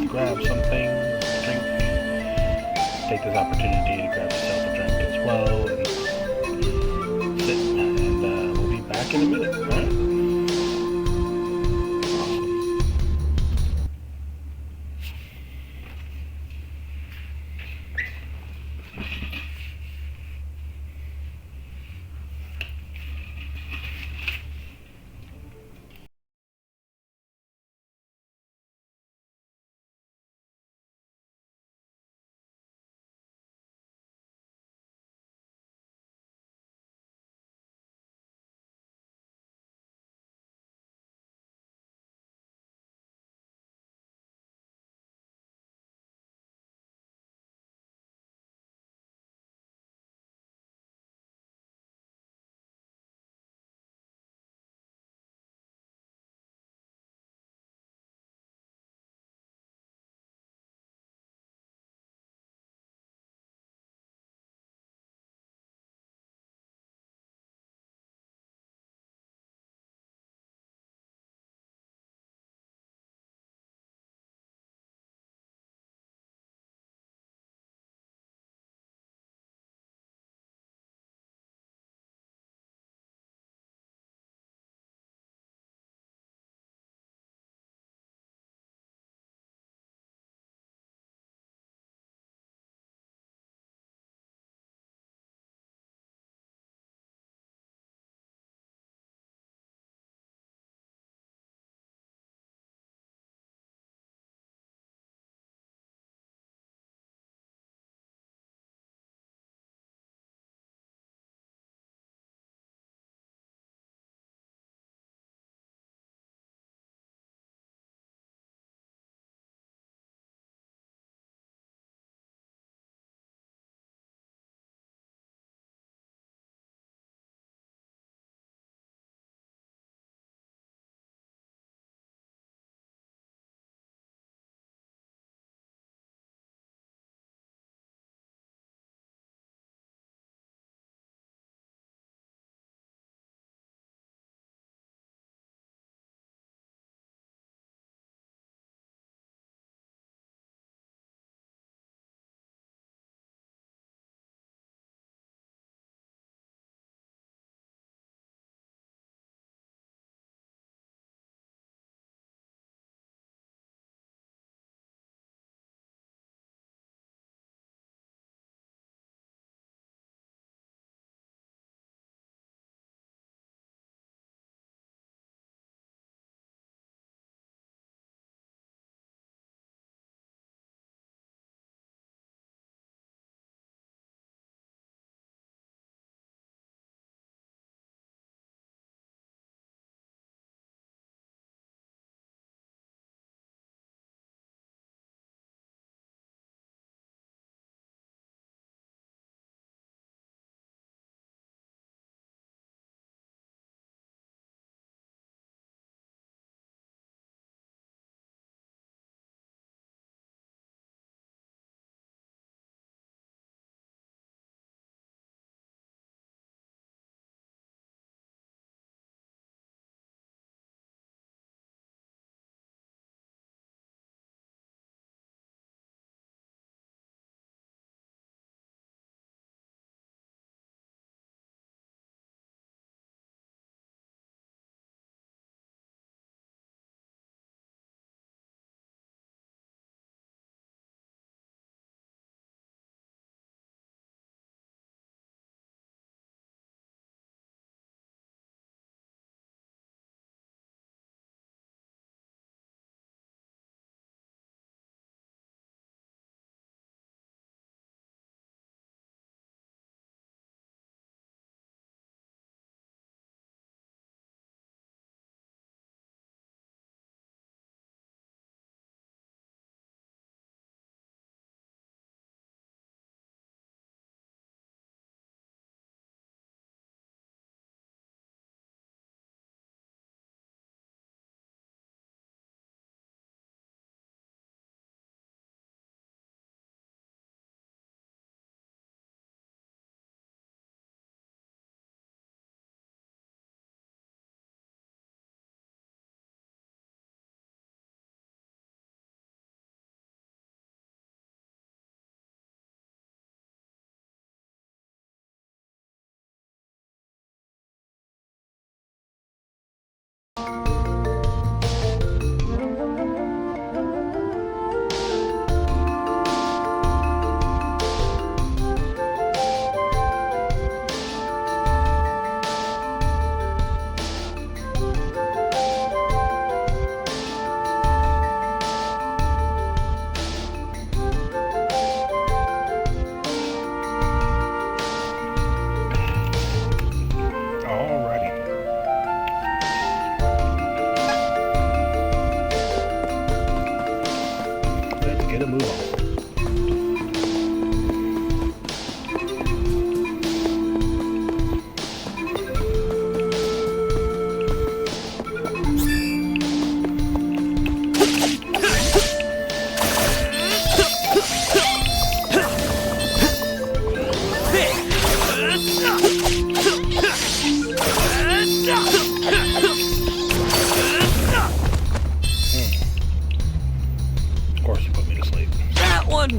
grab something, drink, take this opportunity to grab yourself a drink as well, and sit, and we'll be back in a minute, alright?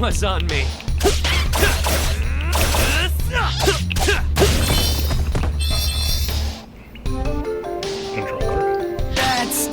Was on me. Controller. That's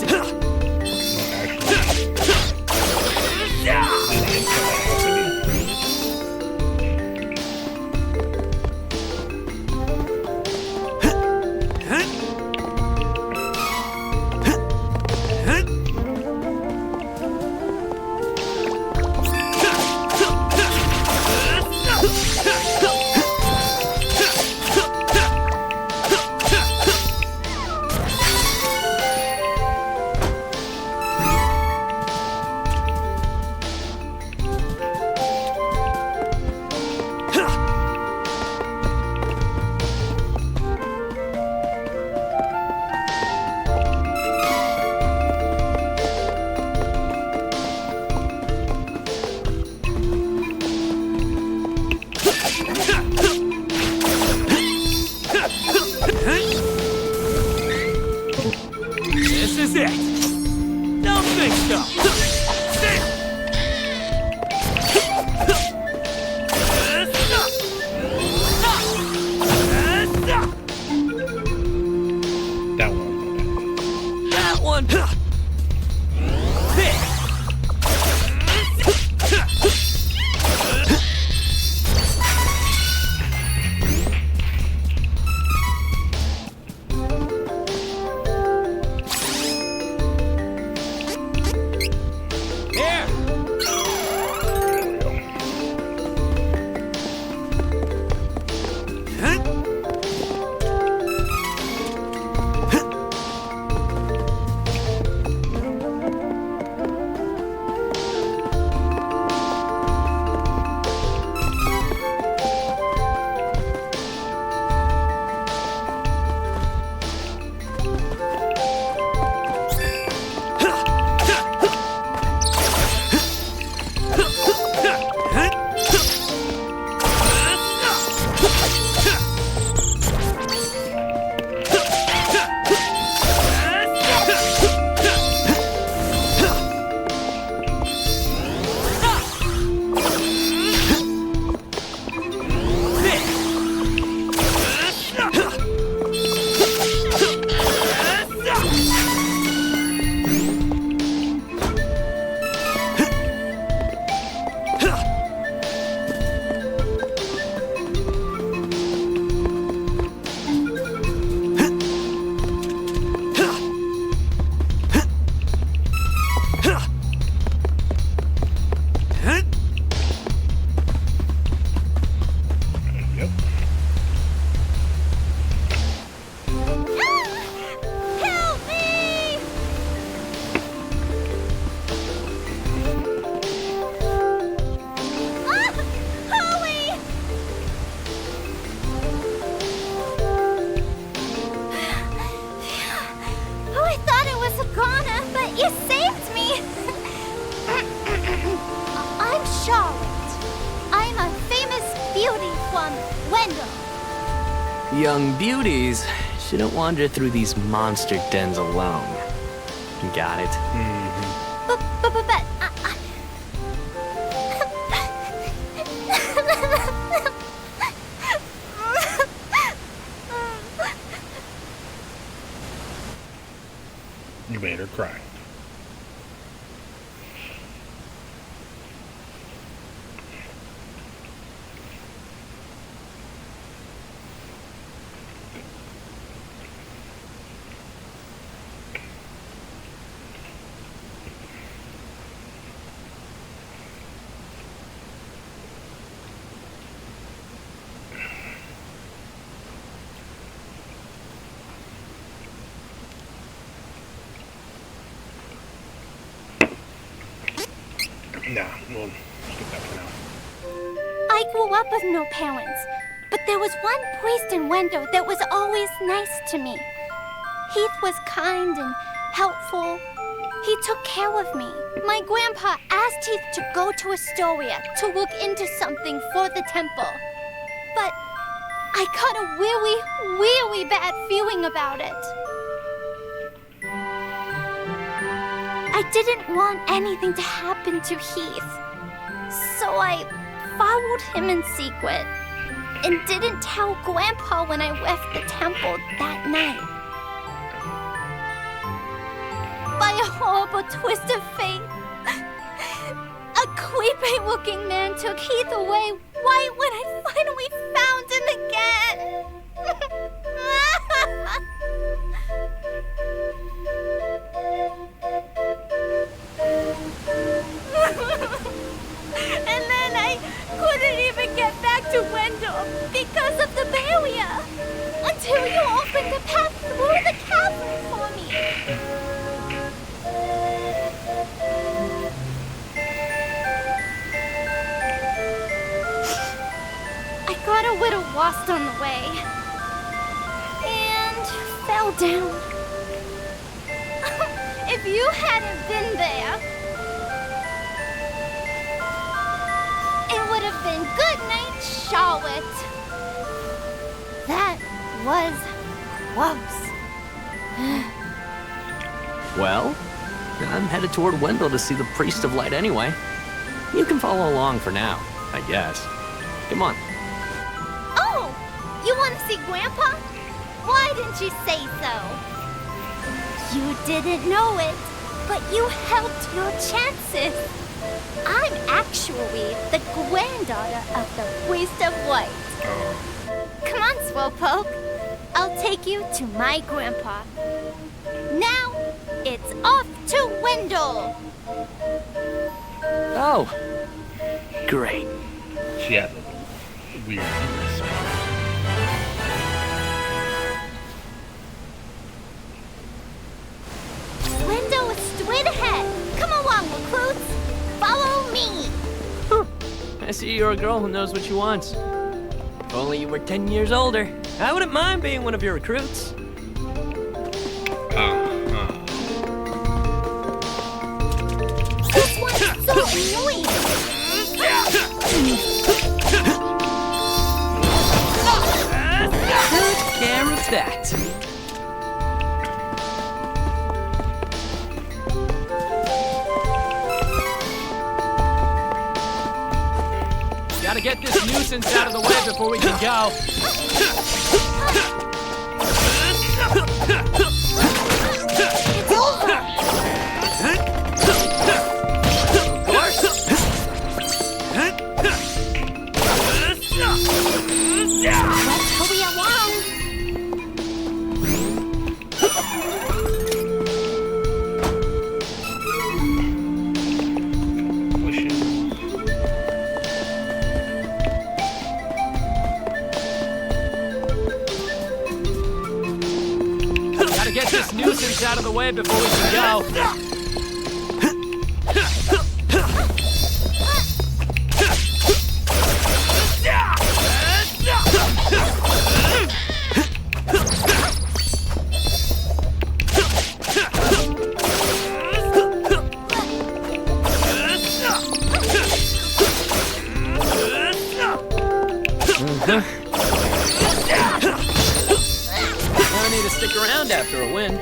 This is it. Don't think so. that one. Young beauties shouldn't wander through these monster dens alone. Got it? But You made her cry. Nah, we'll skip that for now. I grew up with no parents, but there was one priest in Wendo that was always nice to me. Heath was kind and helpful. He took care of me. My grandpa asked Heath to go to Astoria to look into something for the temple. But I got a really, really bad feeling about it. I didn't want anything to happen to Heath, so I followed him in secret and didn't tell Grandpa when I left the temple that night. By a horrible twist of fate, a creepy-looking man took Heath away right when I finally found him again. And then I couldn't even get back to Wendell because of the barrier until you opened the path through the cavern for me. I got a little lost on the way and fell down. If you hadn't been there, it would have been good night, Charlotte. That was close. Well, I'm headed toward Wendell to see the Priest of Light anyway. You can follow along for now, I guess. Come on. Oh, you want to see Grandpa? Why didn't you say so? You didn't know it, but you helped your chances. I'm actually the granddaughter of the Priest of Light. Come on, Slowpoke. I'll take you to my grandpa. Now, it's off to Wendell. Oh, great. She had a weird whisper. Wendell is straight ahead. Come along, recruits. Follow me. I see you're a girl who knows what she wants. If only you were 10 years older, I wouldn't mind being one of your recruits. This one's so annoying. Took care of that. Gotta get this nuisance out of the way before we can go. Let's hurry along. Gotta get this nuisance out of the way before we can go. I need to stick around after a win.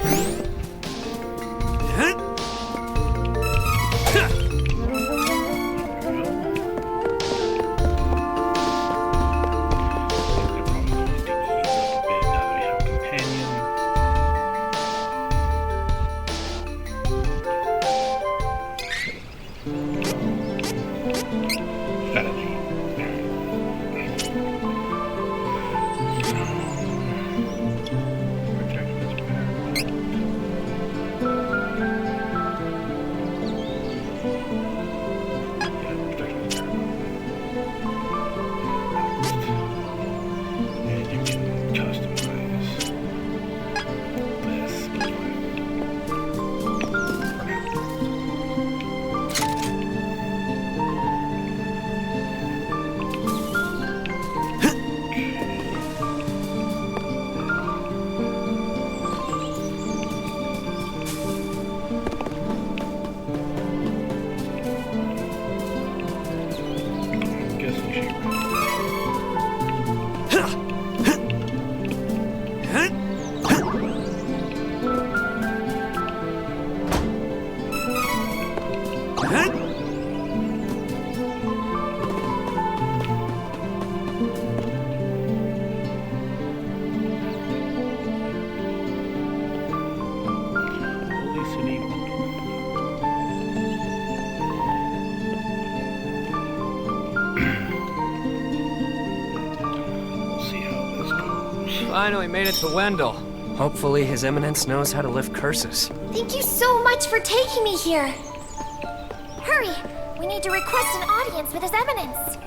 Strategy. And you can customize this. Finally made it to Wendell. Hopefully His Eminence knows how to lift curses. Thank you so much for taking me here. Hurry! We need to request an audience with His Eminence.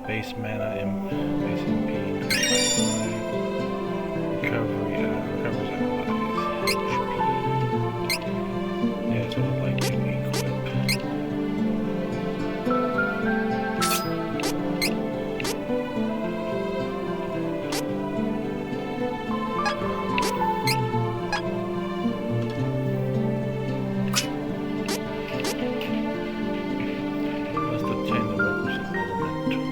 Base mana and base MP. Recovery, recovers allies. HP. Yeah, it's what I'd like to Must obtain the requisite elemental.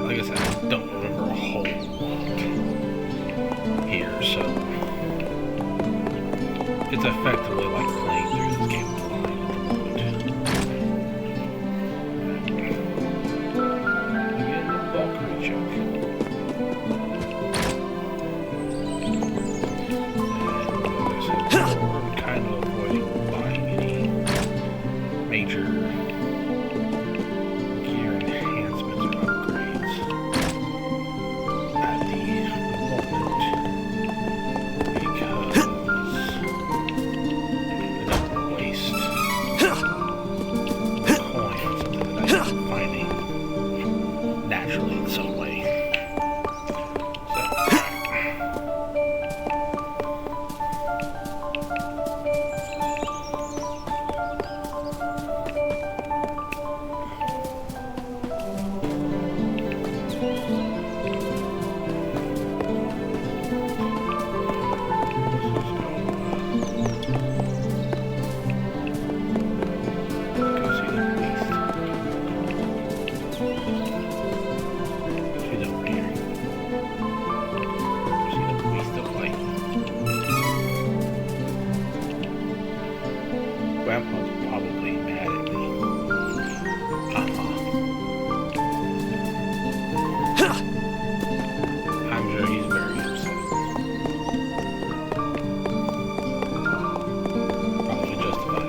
Like I said, I don't remember a whole lot here, so it's effectively like playing through this game blind at the moment. Again, the Valkyrie choke. And like I said, we're kind of avoiding buying any major gear enhancements or upgrades at the moment because I don't want to waste coin on something that I'm finding naturally in some way. So probably mad at me. I'm sure he's very upset. Probably justified.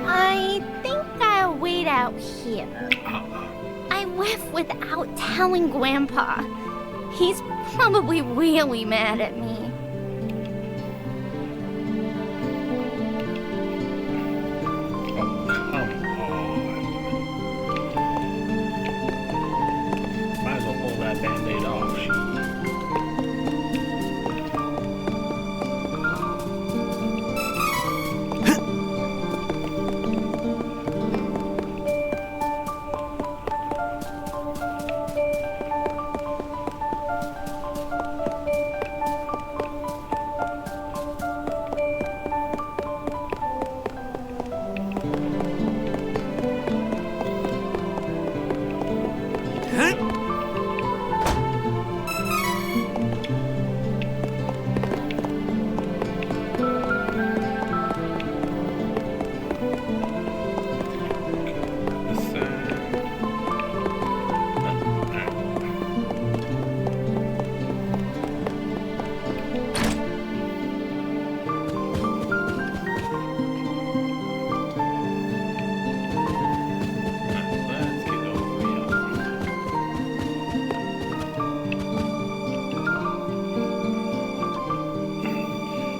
I think I'll wait out here. I left without telling Grandpa. He's probably really mad at me. Might as well pull that band-aid off.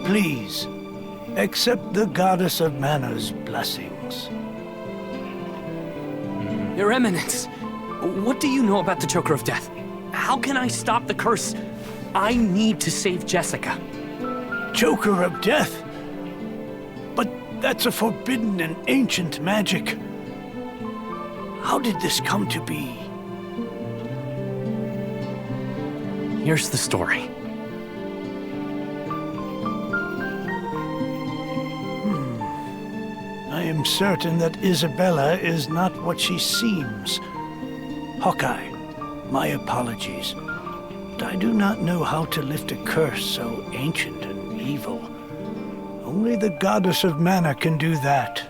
Please, accept the Goddess of Mana's blessings. Your Eminence, what do you know about the Choker of Death? How can I stop the curse? I need to save Jessica. Choker of Death? But that's a forbidden and ancient magic. How did this come to be? Here's the story. I am certain that Isabella is not what she seems. Hawkeye, my apologies. But I do not know how to lift a curse so ancient and evil. Only the Goddess of Mana can do that.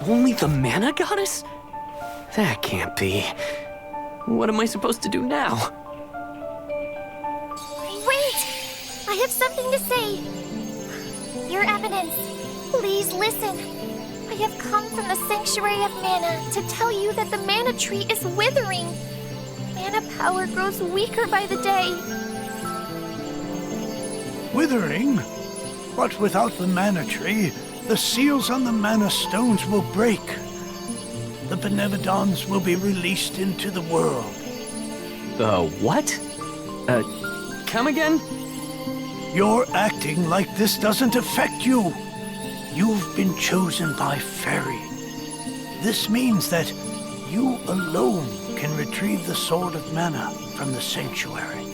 Only the Mana Goddess? That can't be. What am I supposed to do now? Wait! I have something to say. Your Eminence, please listen. I have come from the Sanctuary of Mana to tell you that the Mana Tree is withering. Mana power grows weaker by the day. Withering? But without the Mana Tree, the seals on the Mana Stones will break. The Benevodons will be released into the world. What? Come again? You're acting like this doesn't affect you. You've been chosen by Fairy. This means that you alone can retrieve the Sword of Mana from the Sanctuary.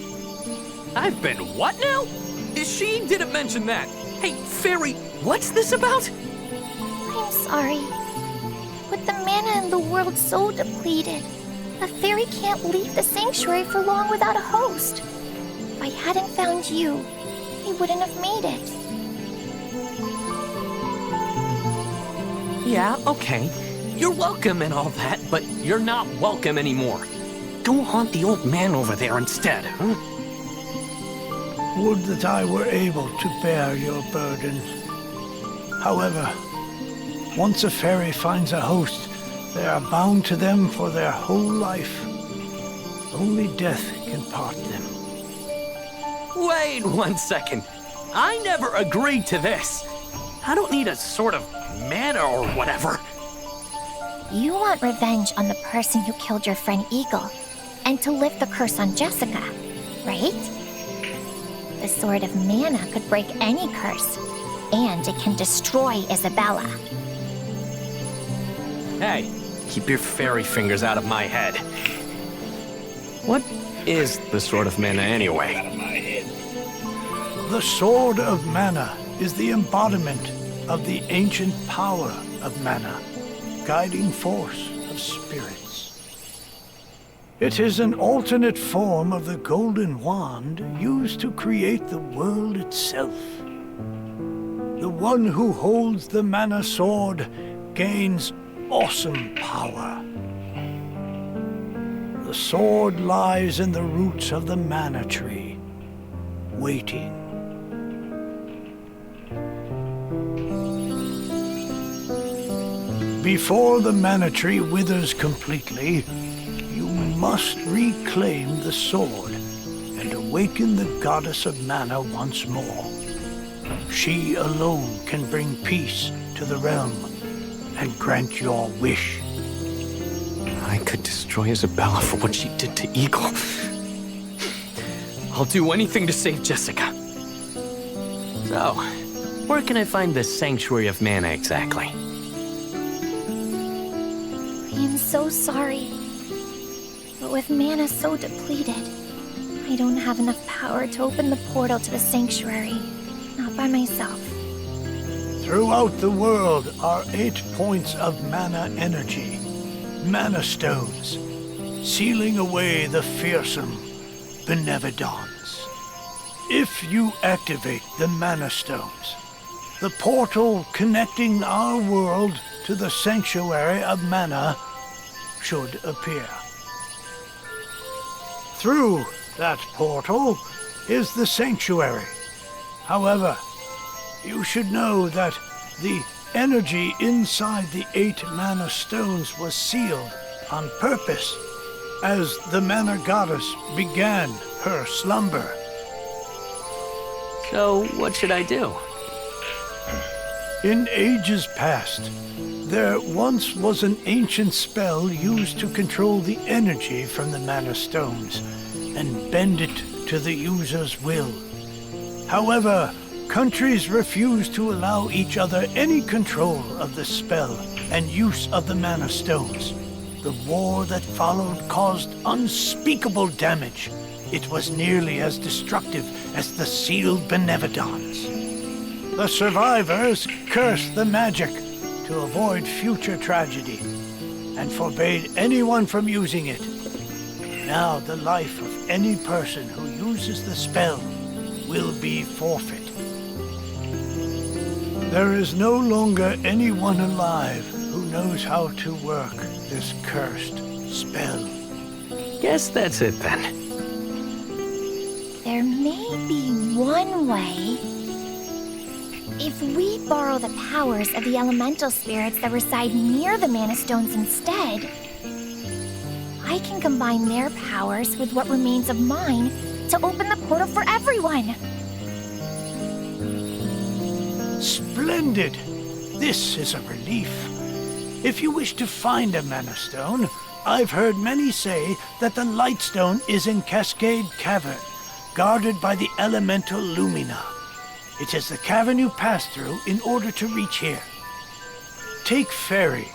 I've been what now? She didn't mention that. Hey, Fairy, what's this about? I'm sorry. With the mana in the world so depleted, a fairy can't leave the sanctuary for long without a host. If I hadn't found you, he wouldn't have made it. Yeah, okay. You're welcome and all that, but you're not welcome anymore. Go haunt the old man over there instead, huh? Would that I were able to bear your burden. However, once a fairy finds a host, they are bound to them for their whole life. Only death can part them. Wait 1 second. I never agreed to this. I don't need a sort of mana or whatever. You want revenge on the person who killed your friend Eagle, and to lift the curse on Jessica, right? The Sword of Mana could break any curse, and it can destroy Isabella. Hey, keep your fairy fingers out of my head. What is the Sword of Mana anyway? The Sword of Mana is the embodiment of the ancient power of mana, guiding force of spirits. It is an alternate form of the golden wand used to create the world itself. The one who holds the mana sword gains awesome power. The sword lies in the roots of the mana tree, waiting. Before the mana tree withers completely, you must reclaim the sword and awaken the goddess of mana once more. She alone can bring peace to the realm and grant your wish. I could destroy Isabella for what she did to Eagle. I'll do anything to save Jessica. So, where can I find the Sanctuary of Mana exactly? I am so sorry. But with mana so depleted, I don't have enough power to open the portal to the sanctuary. Not by myself. Throughout the world are 8 points of mana energy, mana stones, sealing away the fearsome Benevodons. If you activate the mana stones, the portal connecting our world to the Sanctuary of Mana should appear. Through that portal is the Sanctuary. However, you should know that the energy inside the 8 mana stones was sealed on purpose as the mana goddess began her slumber. So, what should I do? In ages past, there once was an ancient spell used to control the energy from the mana stones and bend it to the user's will. However, countries refused to allow each other any control of the spell and use of the mana stones. The war that followed caused unspeakable damage. It was nearly as destructive as the sealed Benevodons. The survivors cursed the magic to avoid future tragedy and forbade anyone from using it. Now the life of any person who uses the spell will be forfeit. There is no longer anyone alive who knows how to work this cursed spell. Guess that's it then. There may be one way. If we borrow the powers of the elemental spirits that reside near the Mana Stones instead, I can combine their powers with what remains of mine to open the portal for everyone. Splendid! This is a relief. If you wish to find a Mana Stone, I've heard many say that the Light Stone is in Cascade Cavern, guarded by the elemental Lumina. It is the cavern you pass through in order to reach here. Take Fairy.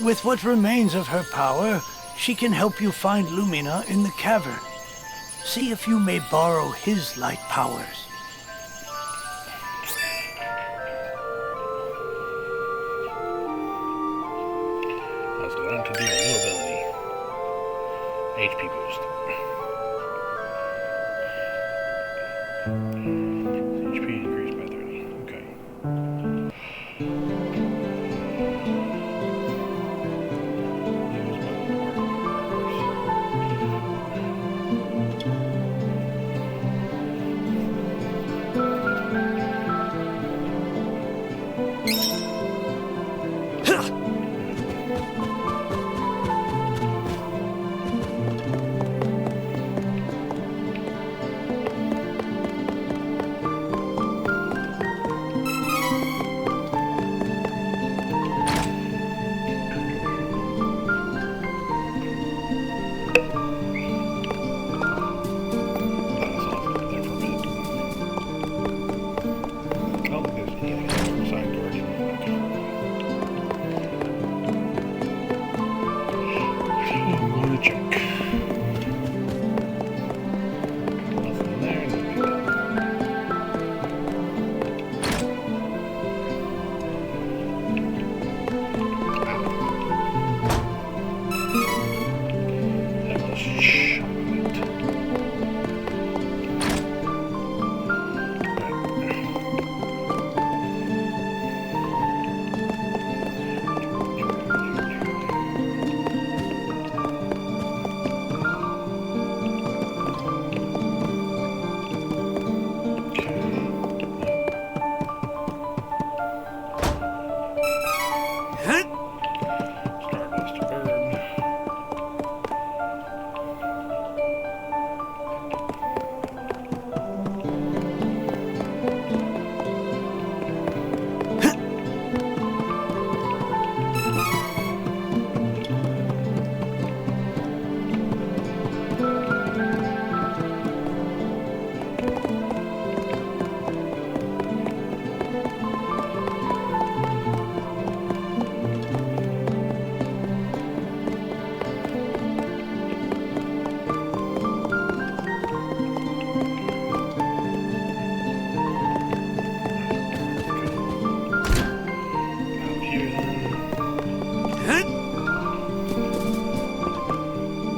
With what remains of her power, she can help you find Lumina in the cavern. See if you may borrow his light powers. Let's go down to the new ability. HP boost. HP increased by 30. Okay.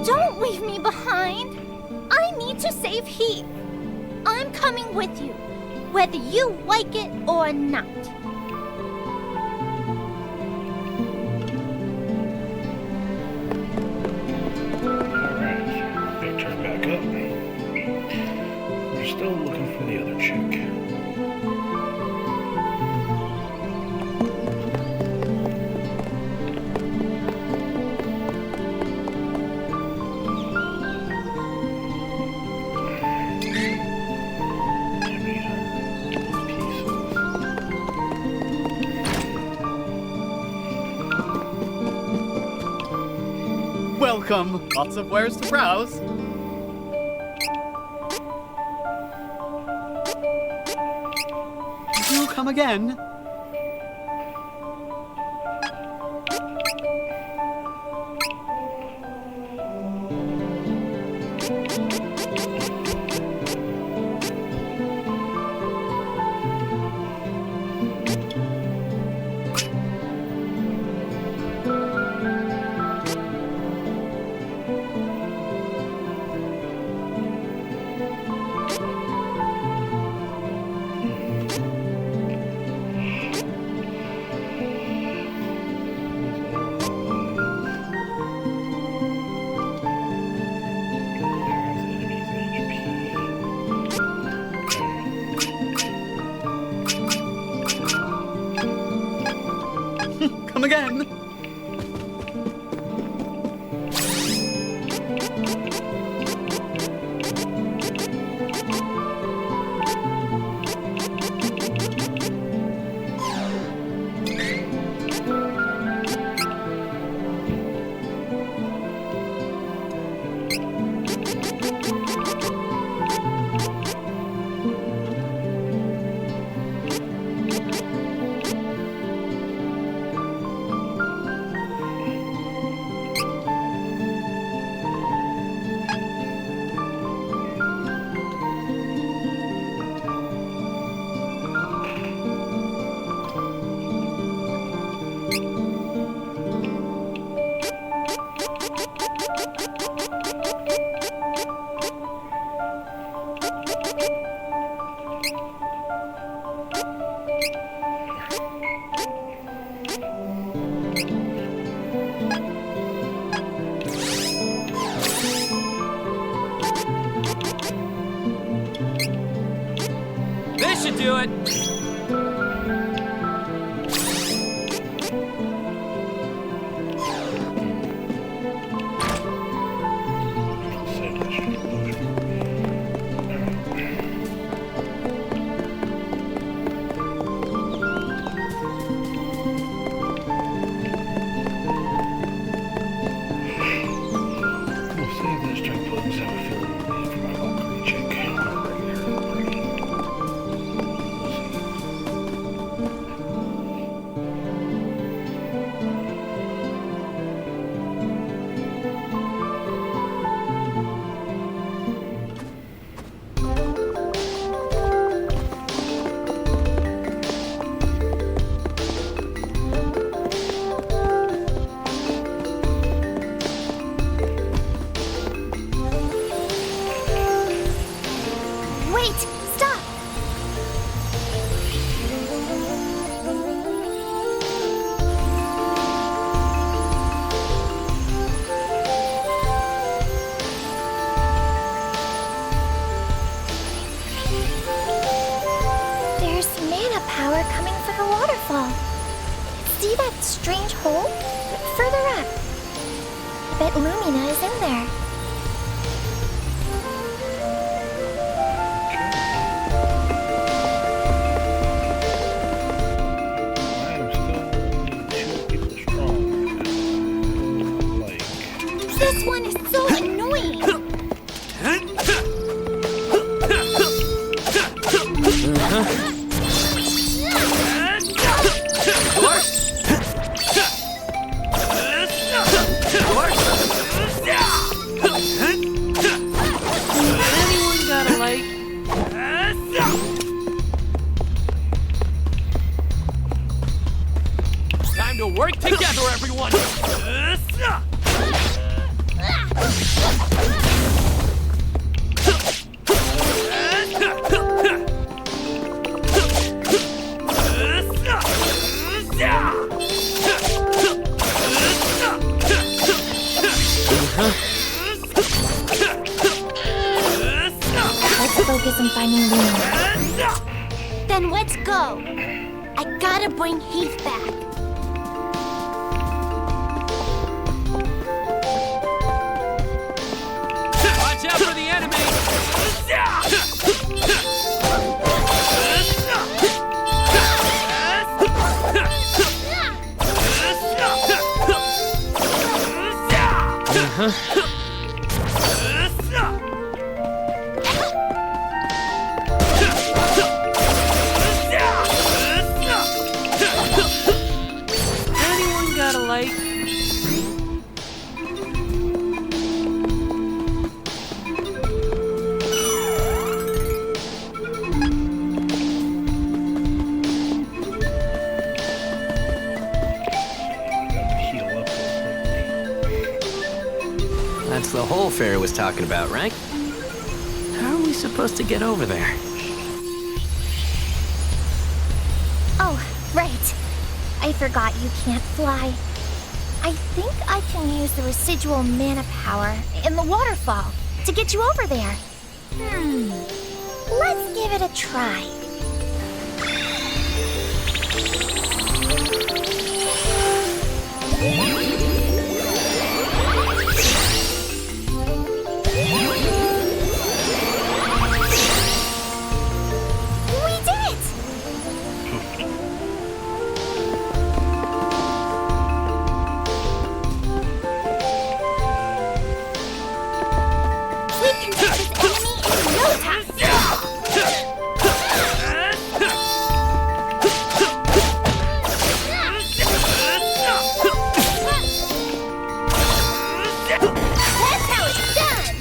Don't leave me behind. I need to save Heath. I'm coming with you, whether you like it or not. Alright, gotta turn back up. We're still looking for the other chick. Welcome. Lots of wares to browse. Do come again. Come again. This should do it. See that strange hole? Further up. I bet Lumina is in there. This one is so annoying. Anyone got a light? Time to work together, everyone! Let's focus on finding Lumina. Then let's go. I gotta bring Heath back. Watch out for the enemy! Anyone got a light? That's the hole Fairy was talking about, right? How are we supposed to get over there? Oh, right. I forgot you can't fly. I think I can use the residual mana power in the waterfall to get you over there. Let's give it a try. We did it! We can take this enemy in no time! That's how it's done!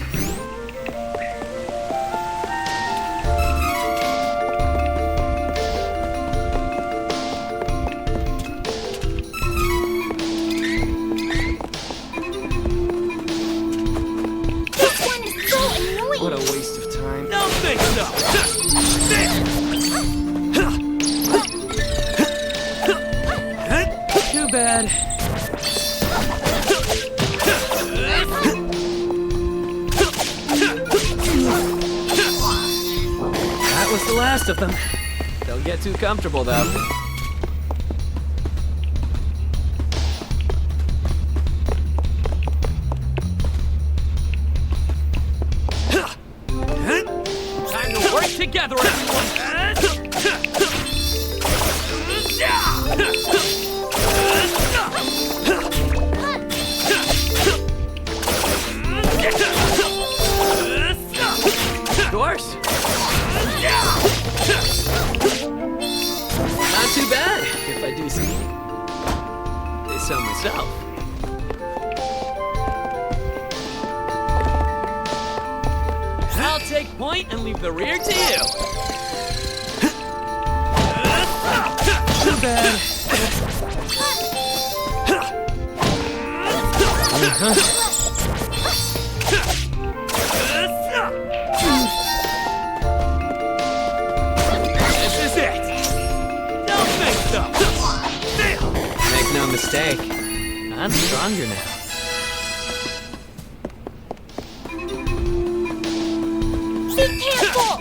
This one is so annoying! What a waste of time. Don't think Too bad. That was the last of them. Don't get too comfortable, though. Time to work together, Dwarfs? Not too bad, if I do say so myself. I'll take point and leave the rear to you. Too bad. This is it. Don't think so. Make no mistake, I'm stronger now. Be careful!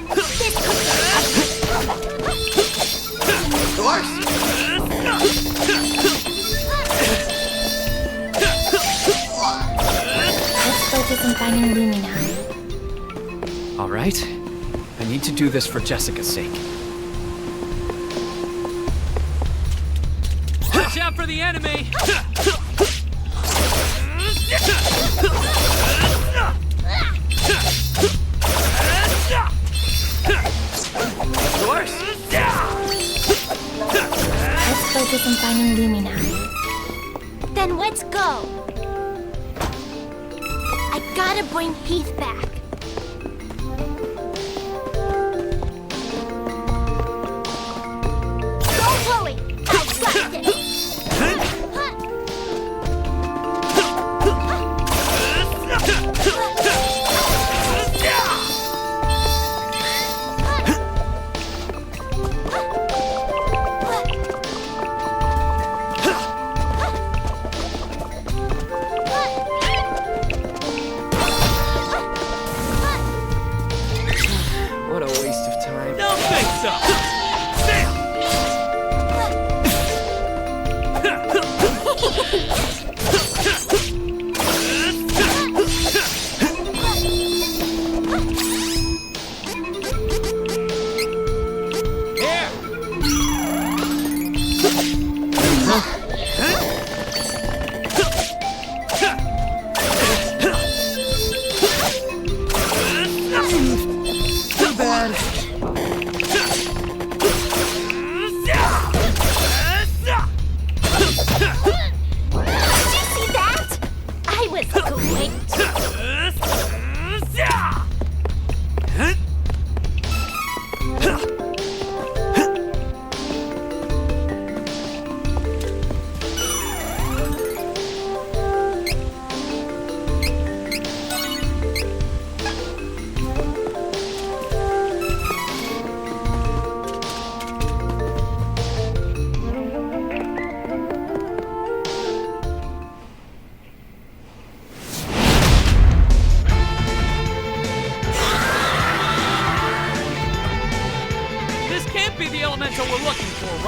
Dwarfs! Let's focus on finding Lumina. All right. I need to do this for Jessica's sake. Watch out for the enemy! Dwarfs! Let's focus on finding Lumina. Then let's go! I gotta bring Heath back. Don't worry, I got this!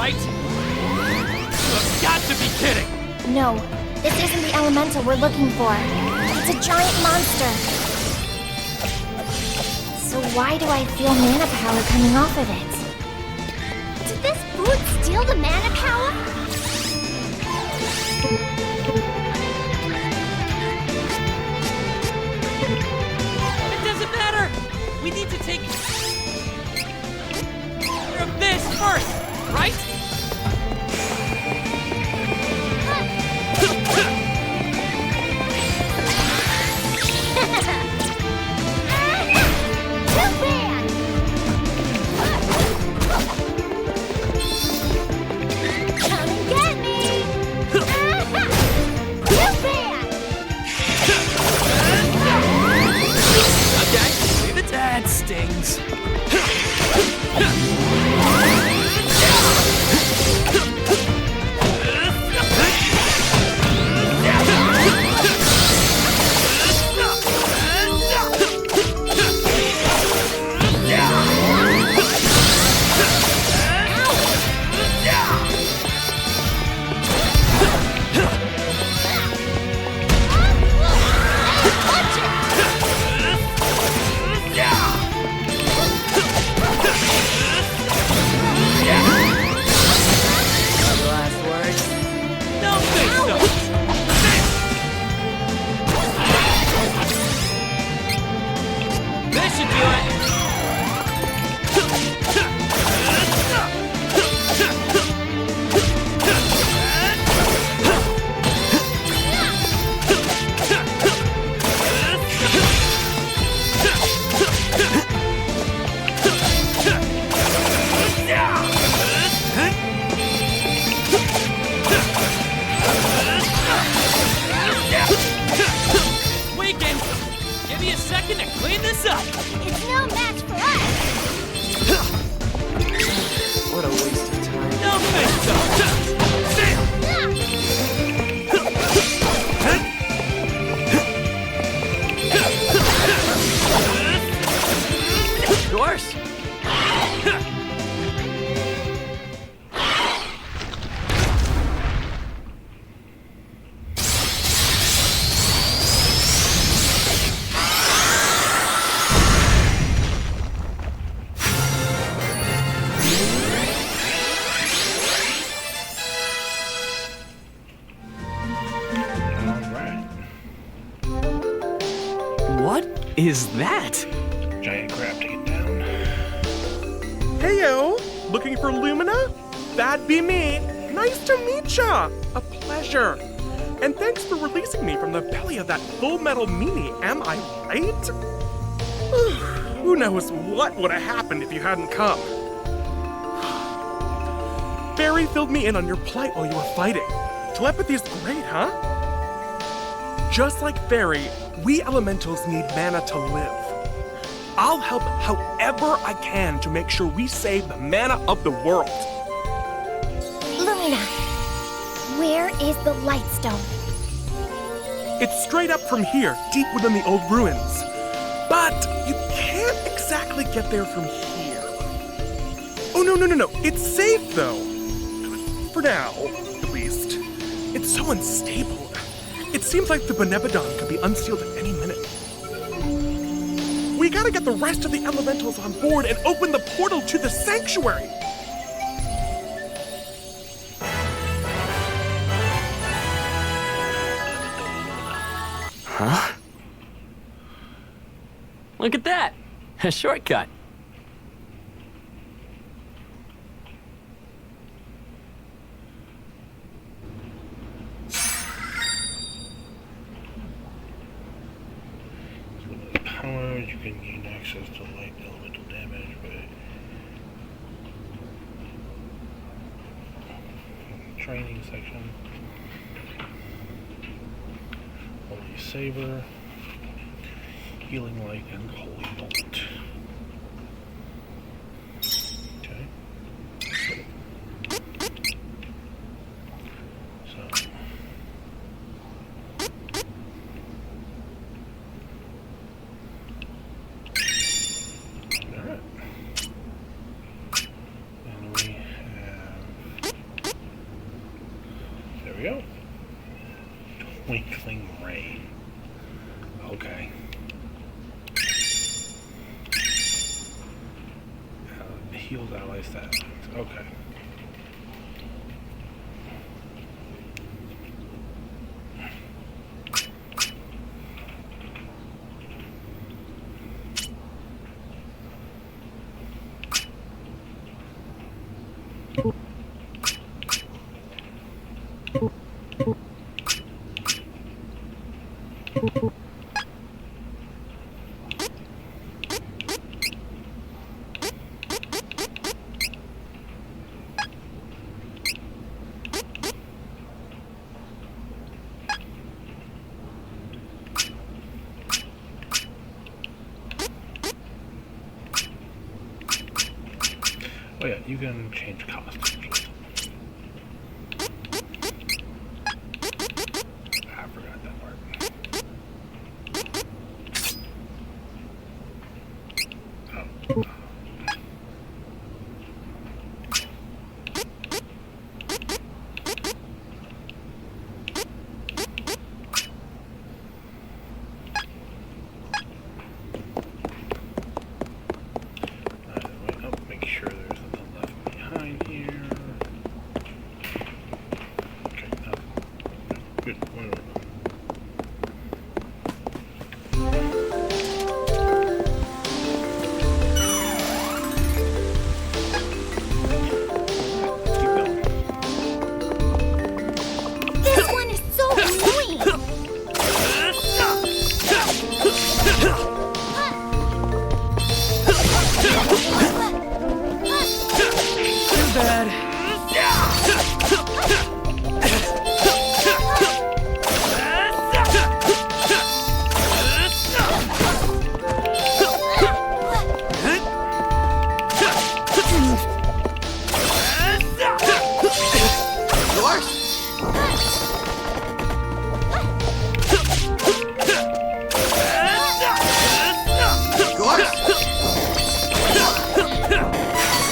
right? You've got to be kidding! No, this isn't the elemental we're looking for. It's a giant monster. So why do I feel mana power coming off of it? Did this food steal the mana power? It doesn't matter! We need to take care of this first, right? Come and get me! Okay, leave it. That stings. Last words? Don't think so! This should do it! Weekend! Give me a second to clean this up! It's no match for us! What a waste of time. Don't think so! Of course! What is that? Giant crab to get down. Heyo! Looking for Lumina? That'd be me. Nice to meet ya! A pleasure. And thanks for releasing me from the belly of that Full Metal meanie, am I right? Who knows what would have happened if you hadn't come. Barry filled me in on your plight while you were fighting. Telepathy's great, huh? Just like Fairy, we elementals need mana to live. I'll help however I can to make sure we save the mana of the world. Lumina, where is the Lightstone? It's straight up from here, deep within the old ruins. But you can't exactly get there from here. Oh, no. It's safe, though. For now, at least. It's so unstable. It seems like the Benevodon could be unsealed at any minute. We gotta get the rest of the elementals on board and open the portal to the sanctuary. Huh? Look at that! A shortcut. Powers, you can gain access to light elemental damage, but training section. Holy Saber, Healing Light, and Holy Bolt. Okay. So. Alright. And we have Twinkling Rain. Okay. Heals ally stats. Okay. Oh yeah, you can change costumes. I forgot that part. Oh. Make sure there's nothing left behind here. Okay, good. This one is so annoying! Too bad.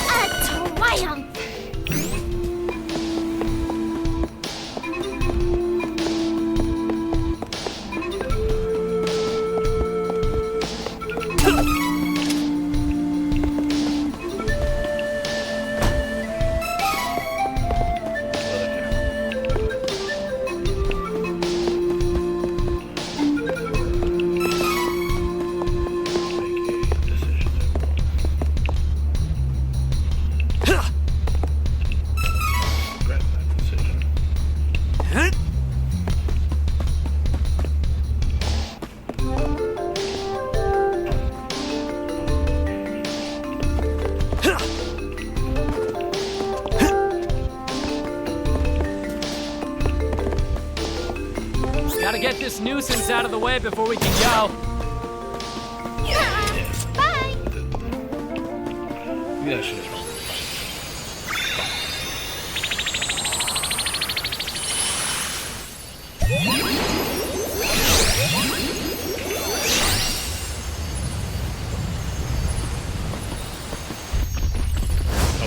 A triumph! Gotta get this nuisance out of the way before we can go. Bye! Yeah, she is.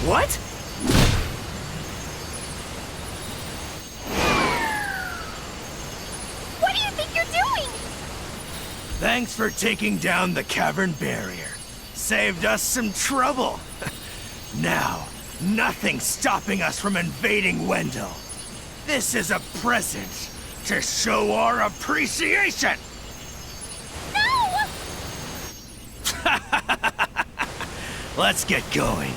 What? What do you think you're doing? Thanks for taking down the cavern barrier. Saved us some trouble. Now, nothing's stopping us from invading Wendell. This is a present to show our appreciation. No! Let's get going.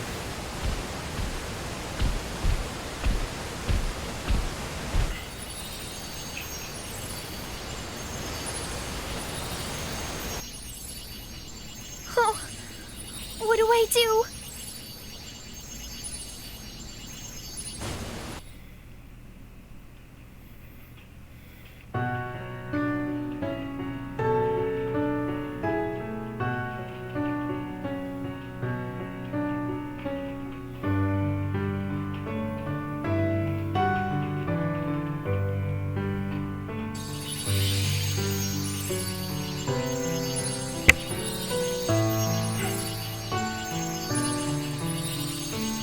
Oh, what do I do?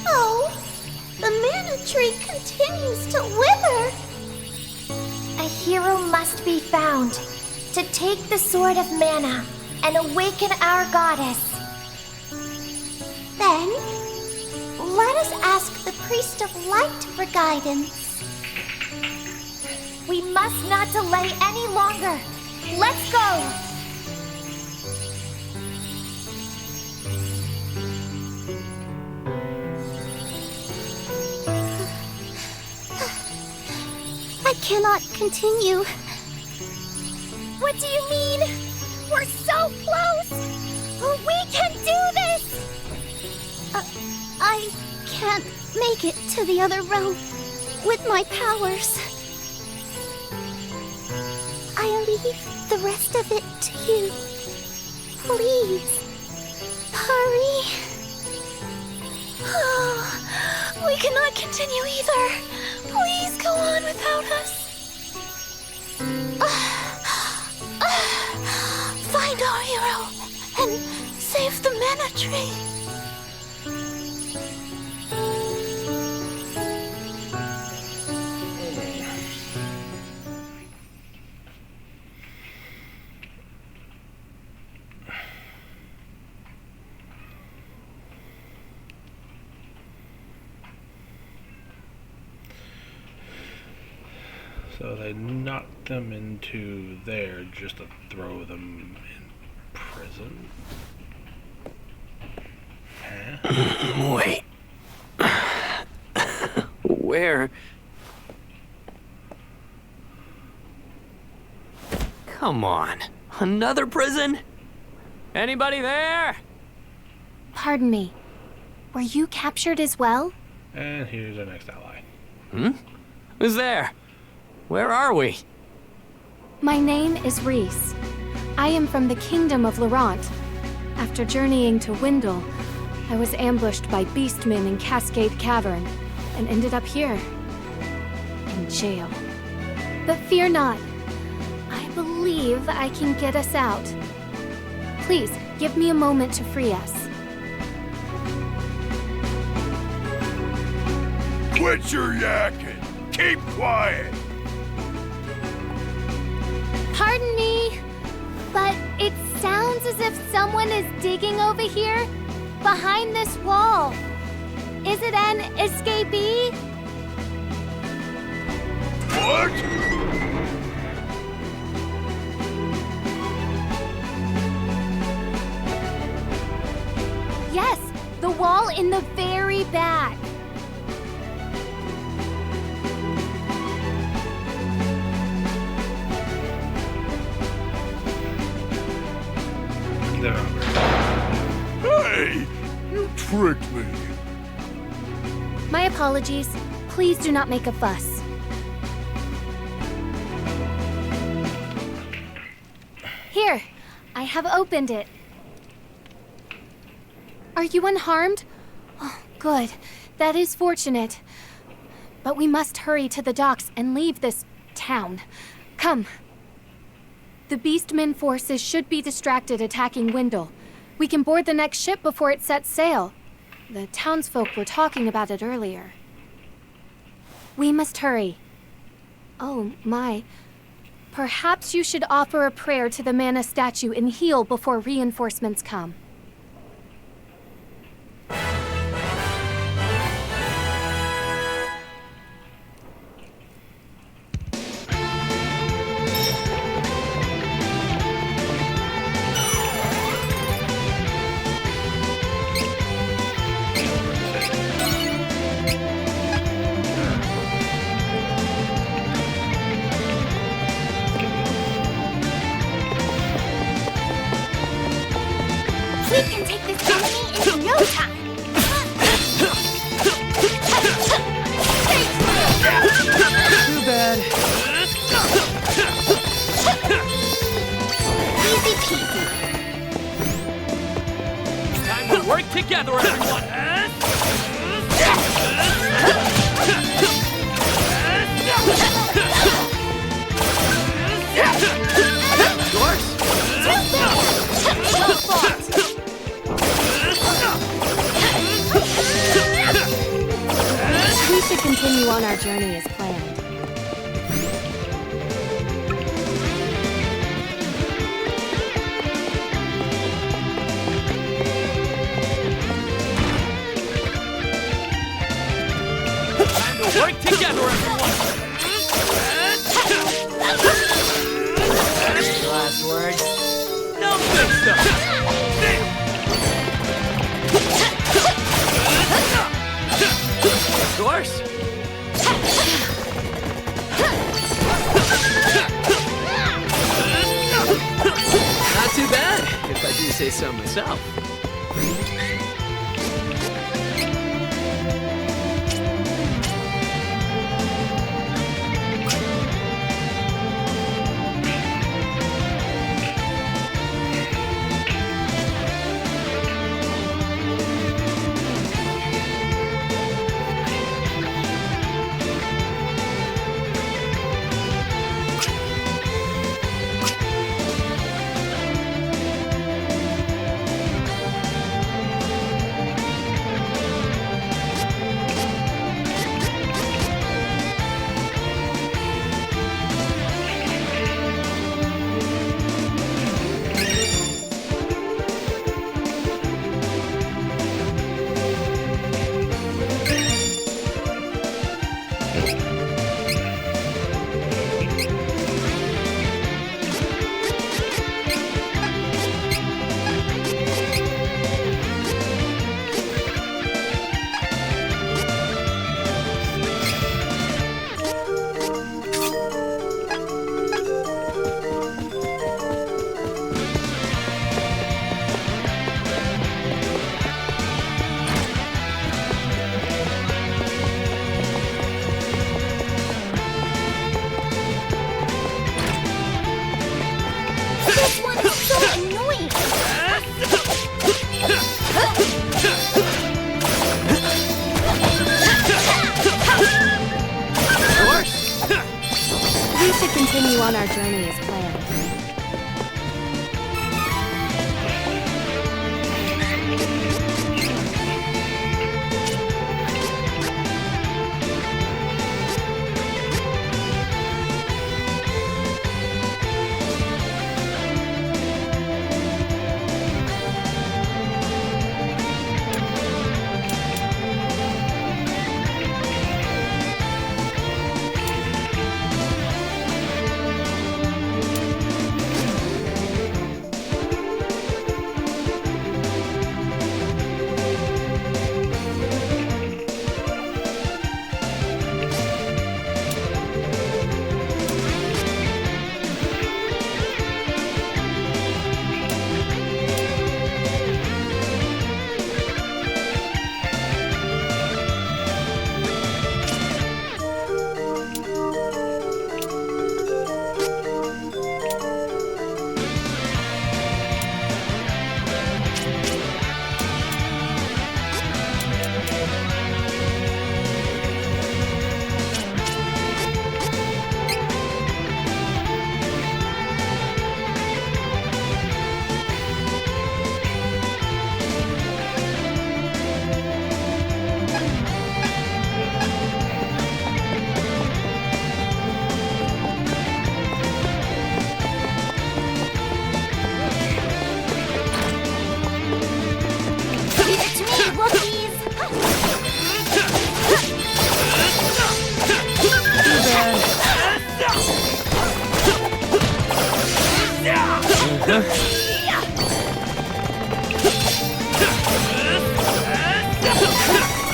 Oh, the mana tree continues to wither. A hero must be found to take the Sword of Mana and awaken our goddess. Then, let us ask the Priest of Light for guidance. We must not delay any longer. Let's go! I cannot continue. What do you mean? We're so close! We can do this! I can't make it to the other realm with my powers. I leave the rest of it to you. Please, hurry. Oh, we cannot continue either. Please go on without us. Find our hero and save the mana tree. So they knocked them into there just to throw them in prison? Huh? Wait. Where? Come on. Another prison? Anybody there? Pardon me. Were you captured as well? And here's our next ally. Who's there? Where are we? My name is Reese. I am from the Kingdom of Laurent. After journeying to Wendel, I was ambushed by beastmen in Cascade Cavern and ended up here, in jail. But fear not. I believe I can get us out. Please, give me a moment to free us. Quit your yakking! Keep quiet! Pardon me, but it sounds as if someone is digging over here, behind this wall. Is it an escapee? What? Yes, the wall in the very back. Hey! You tricked me! My apologies. Please do not make a fuss. Here, I have opened it. Are you unharmed? Oh, good. That is fortunate. But we must hurry to the docks and leave this town. Come. The Beastmen forces should be distracted attacking Wendel. We can board the next ship before it sets sail. The townsfolk were talking about it earlier. We must hurry. Oh, my. Perhaps you should offer a prayer to the Mana statue and heal before reinforcements come. We can take this enemy in no time. Too bad. Easy peasy. Time to work together, everyone! We should continue on our journey as planned. say so myself. This one is so annoying! We should continue on our journey as planned.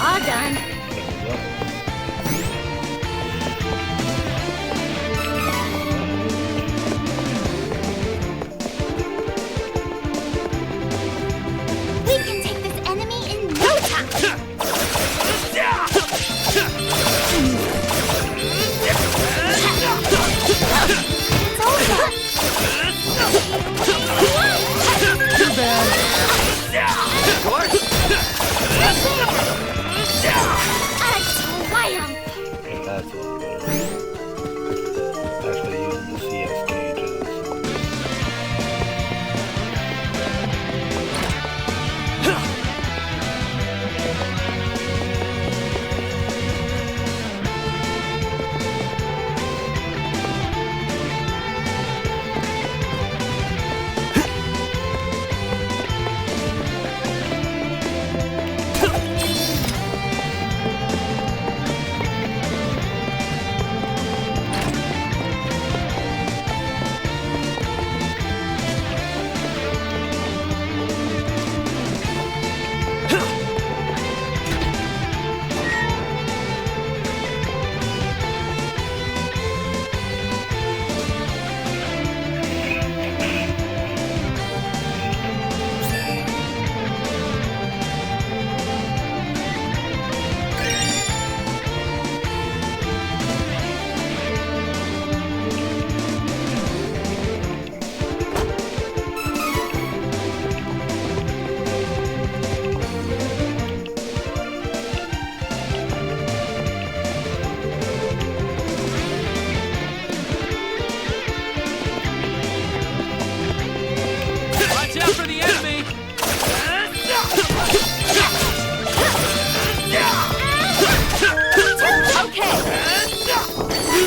All done. We can take this enemy in no time. It's over.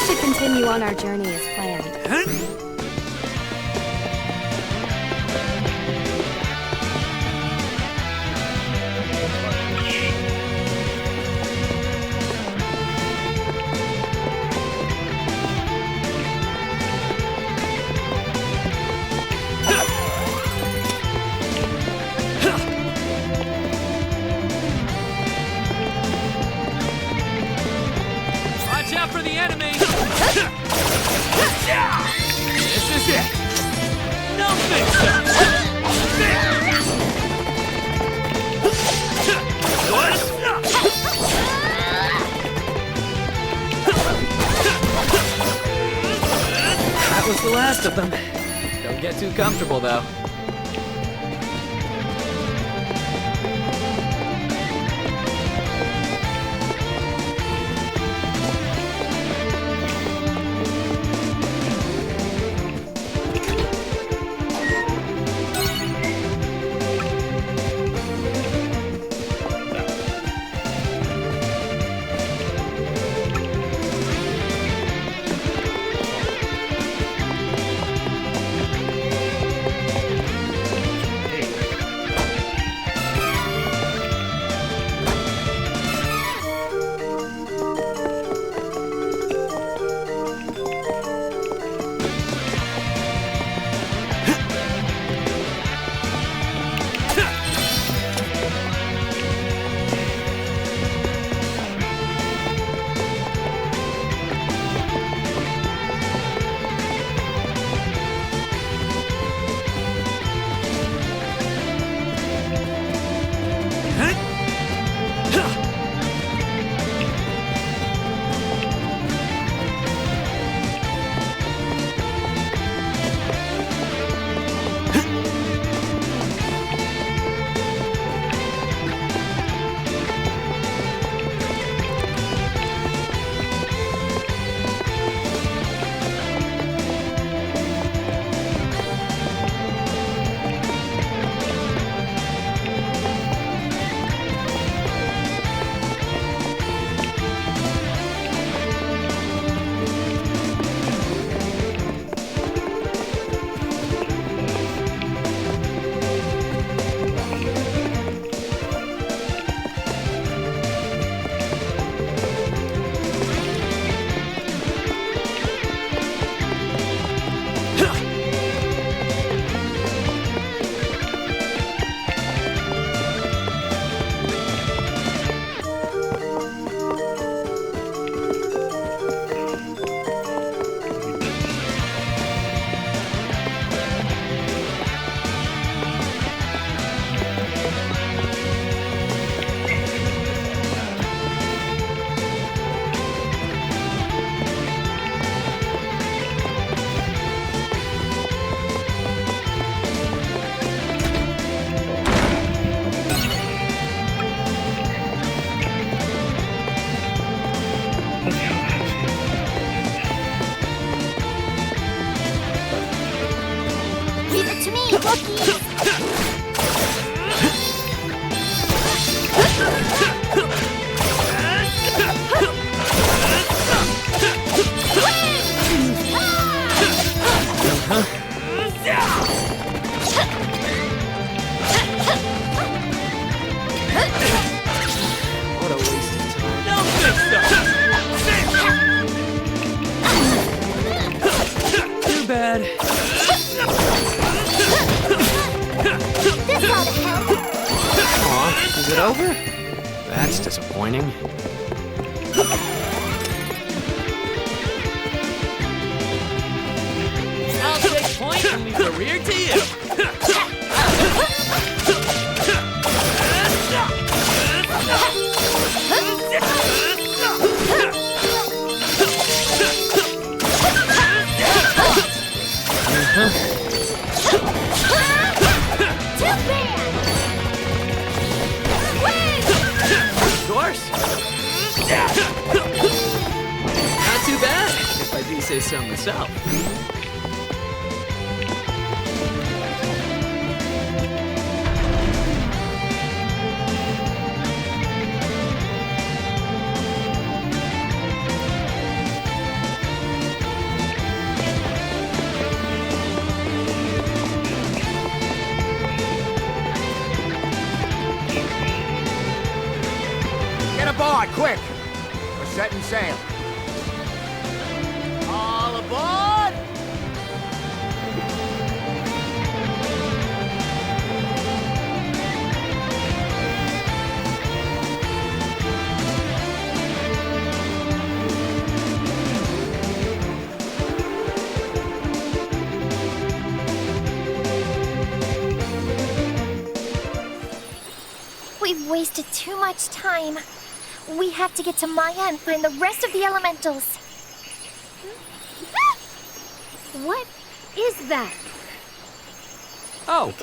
should continue on our journey as planned. Watch out for the enemy! This is it! Don't think so! That was the last of them. Don't get too comfortable, though. Leave it to me, Wookiee! What a waste of time. Don't think so! Too bad. This ought to help. Aw, is it over? That's disappointing. I'll take point and leave the rear to you. Of course. Not too bad, if I do say so myself. start, quick! We're setting sail. All aboard! We've wasted too much time. We have to get to Maya and find the rest of the elementals. What is that? Oh,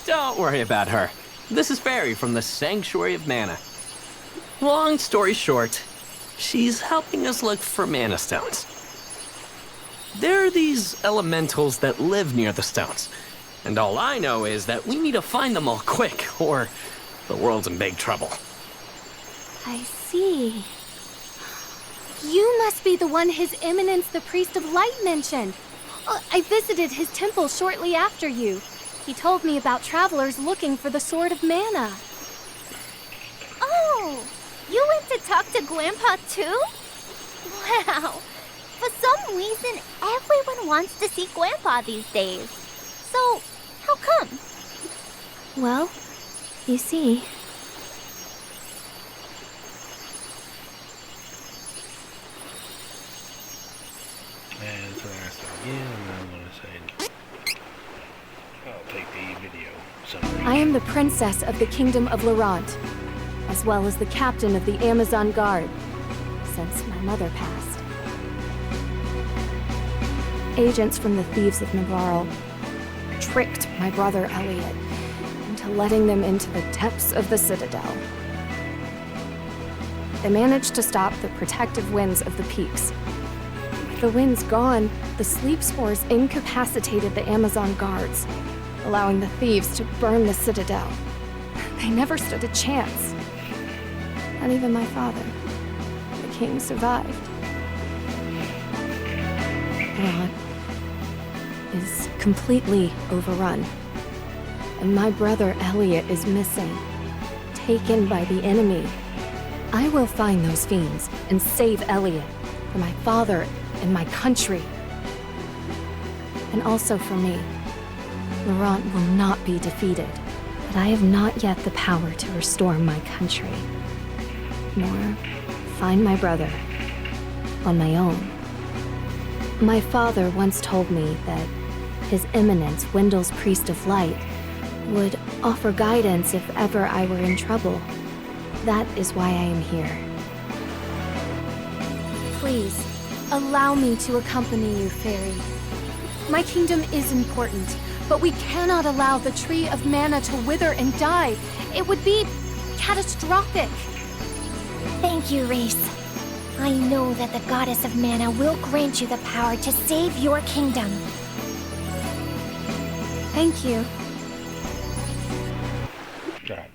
don't worry about her. This is Fairy from the Sanctuary of Mana. Long story short, she's helping us look for Mana Stones. There are these elementals that live near the stones, and all I know is that we need to find them all quick, or the world's in big trouble. I see. You must be the one His Eminence the Priest of Light mentioned. I visited his temple shortly after you. He told me about travelers looking for the Sword of Mana. Oh, you went to talk to Grandpa too? Wow. For some reason, everyone wants to see Grandpa these days. So, how come? Well, you see... And so I start again, and I'm going to say, I'll take the video summary. I am the princess of the Kingdom of Laurent, as well as the captain of the Amazon Guard, since my mother passed. Agents from the Thieves of Navarre tricked my brother Elliot into letting them into the depths of the Citadel. They managed to stop the protective winds of the peaks. With the winds gone, the sleep spores incapacitated the Amazon guards, allowing the thieves to burn the Citadel. They never stood a chance. Not even my father. The king survived. Laurent is completely overrun. And my brother Elliot is missing, taken by the enemy. I will find those fiends and save Elliot for my father and my country. And also for me. Laurent will not be defeated, but I have not yet the power to restore my country, nor find my brother on my own. My father once told me that His Eminence, Wendell's Priest of Light, would offer guidance if ever I were in trouble. That is why I am here. Please, allow me to accompany you, Fairy. My kingdom is important, but we cannot allow the Tree of Mana to wither and die. It would be catastrophic. Thank you, Reese. I know that the Goddess of Mana will grant you the power to save your kingdom. Thank you. Right.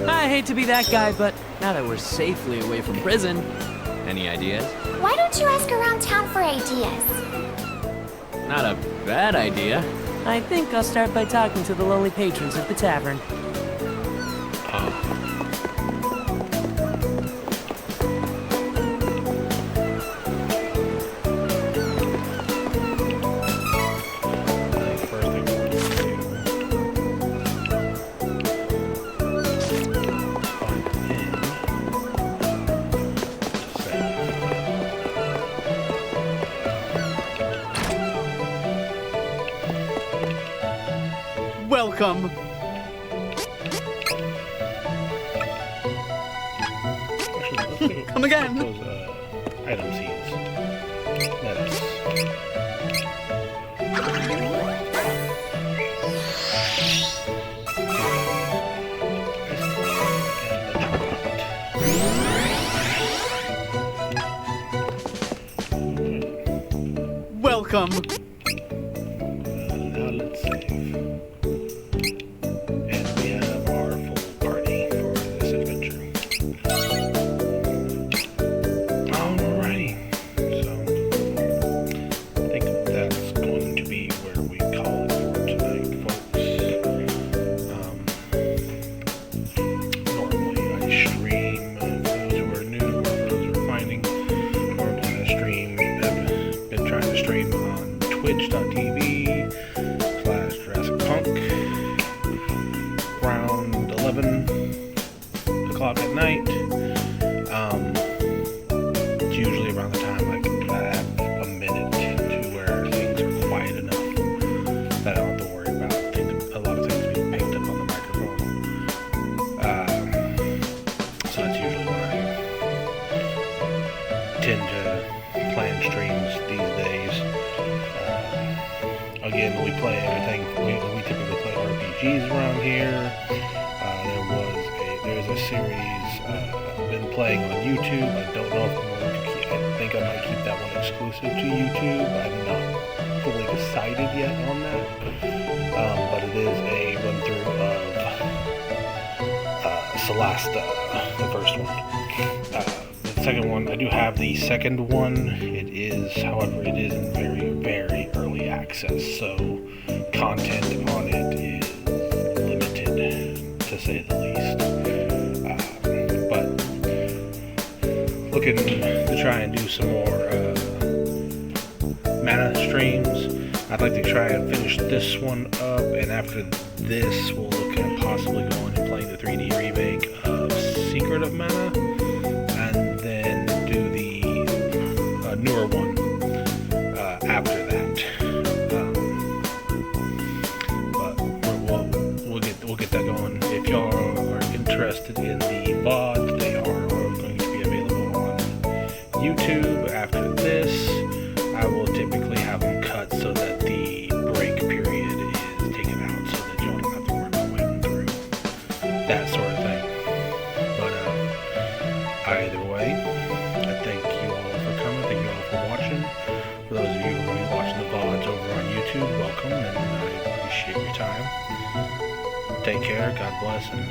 I hate to be that guy, but now that we're safely away from prison, any ideas? Why don't you ask around town for ideas? Not a bad idea. I think I'll start by talking to the lowly patrons of the tavern. Welcome. Come again. Those item seeds. Let us. Welcome. Now let's save. And we have our full party for this adventure. Alrighty. So, I think that's going to be where we call it for tonight, folks. Normally I stream, for those who are new, or for those who are finding, normally I stream, I've been trying to stream on twitch.tv/Jurassic Punk around 11 o'clock at night. It's usually around the time I have a minute to where things are quiet enough that I don't have to worry about a lot of things being picked up on the microphone. So that's usually when I tend to plan streams these days. Again, we play everything. We typically play RPGs around here. There's a series I've been playing on YouTube. I don't know if I'm going to keep. I think I might keep that one exclusive to YouTube. I'm not fully decided yet on that. But it is a run through of Solasta, the first one. The second one, I do have the second one. However, it is in very, very early access, so content on it is limited, to say the least. But looking to try and do some more mana streams. I'd like to try and finish this one up, and after this, we'll look at possibly going and playing the 3D remake of Secret of Mana, and then do the newer one after that. But we'll get that going. If y'all are interested in the VODs, they are going to be available on YouTube. After this, I will typically have them cut so that the break period is taken out, so that y'all don't have to worry about waiting through that sort of thing. But either way, I thank you all for coming. Thank you all for watching. For those of you who are watching the VODs over on YouTube, welcome, and I appreciate your time. Take care, God bless, and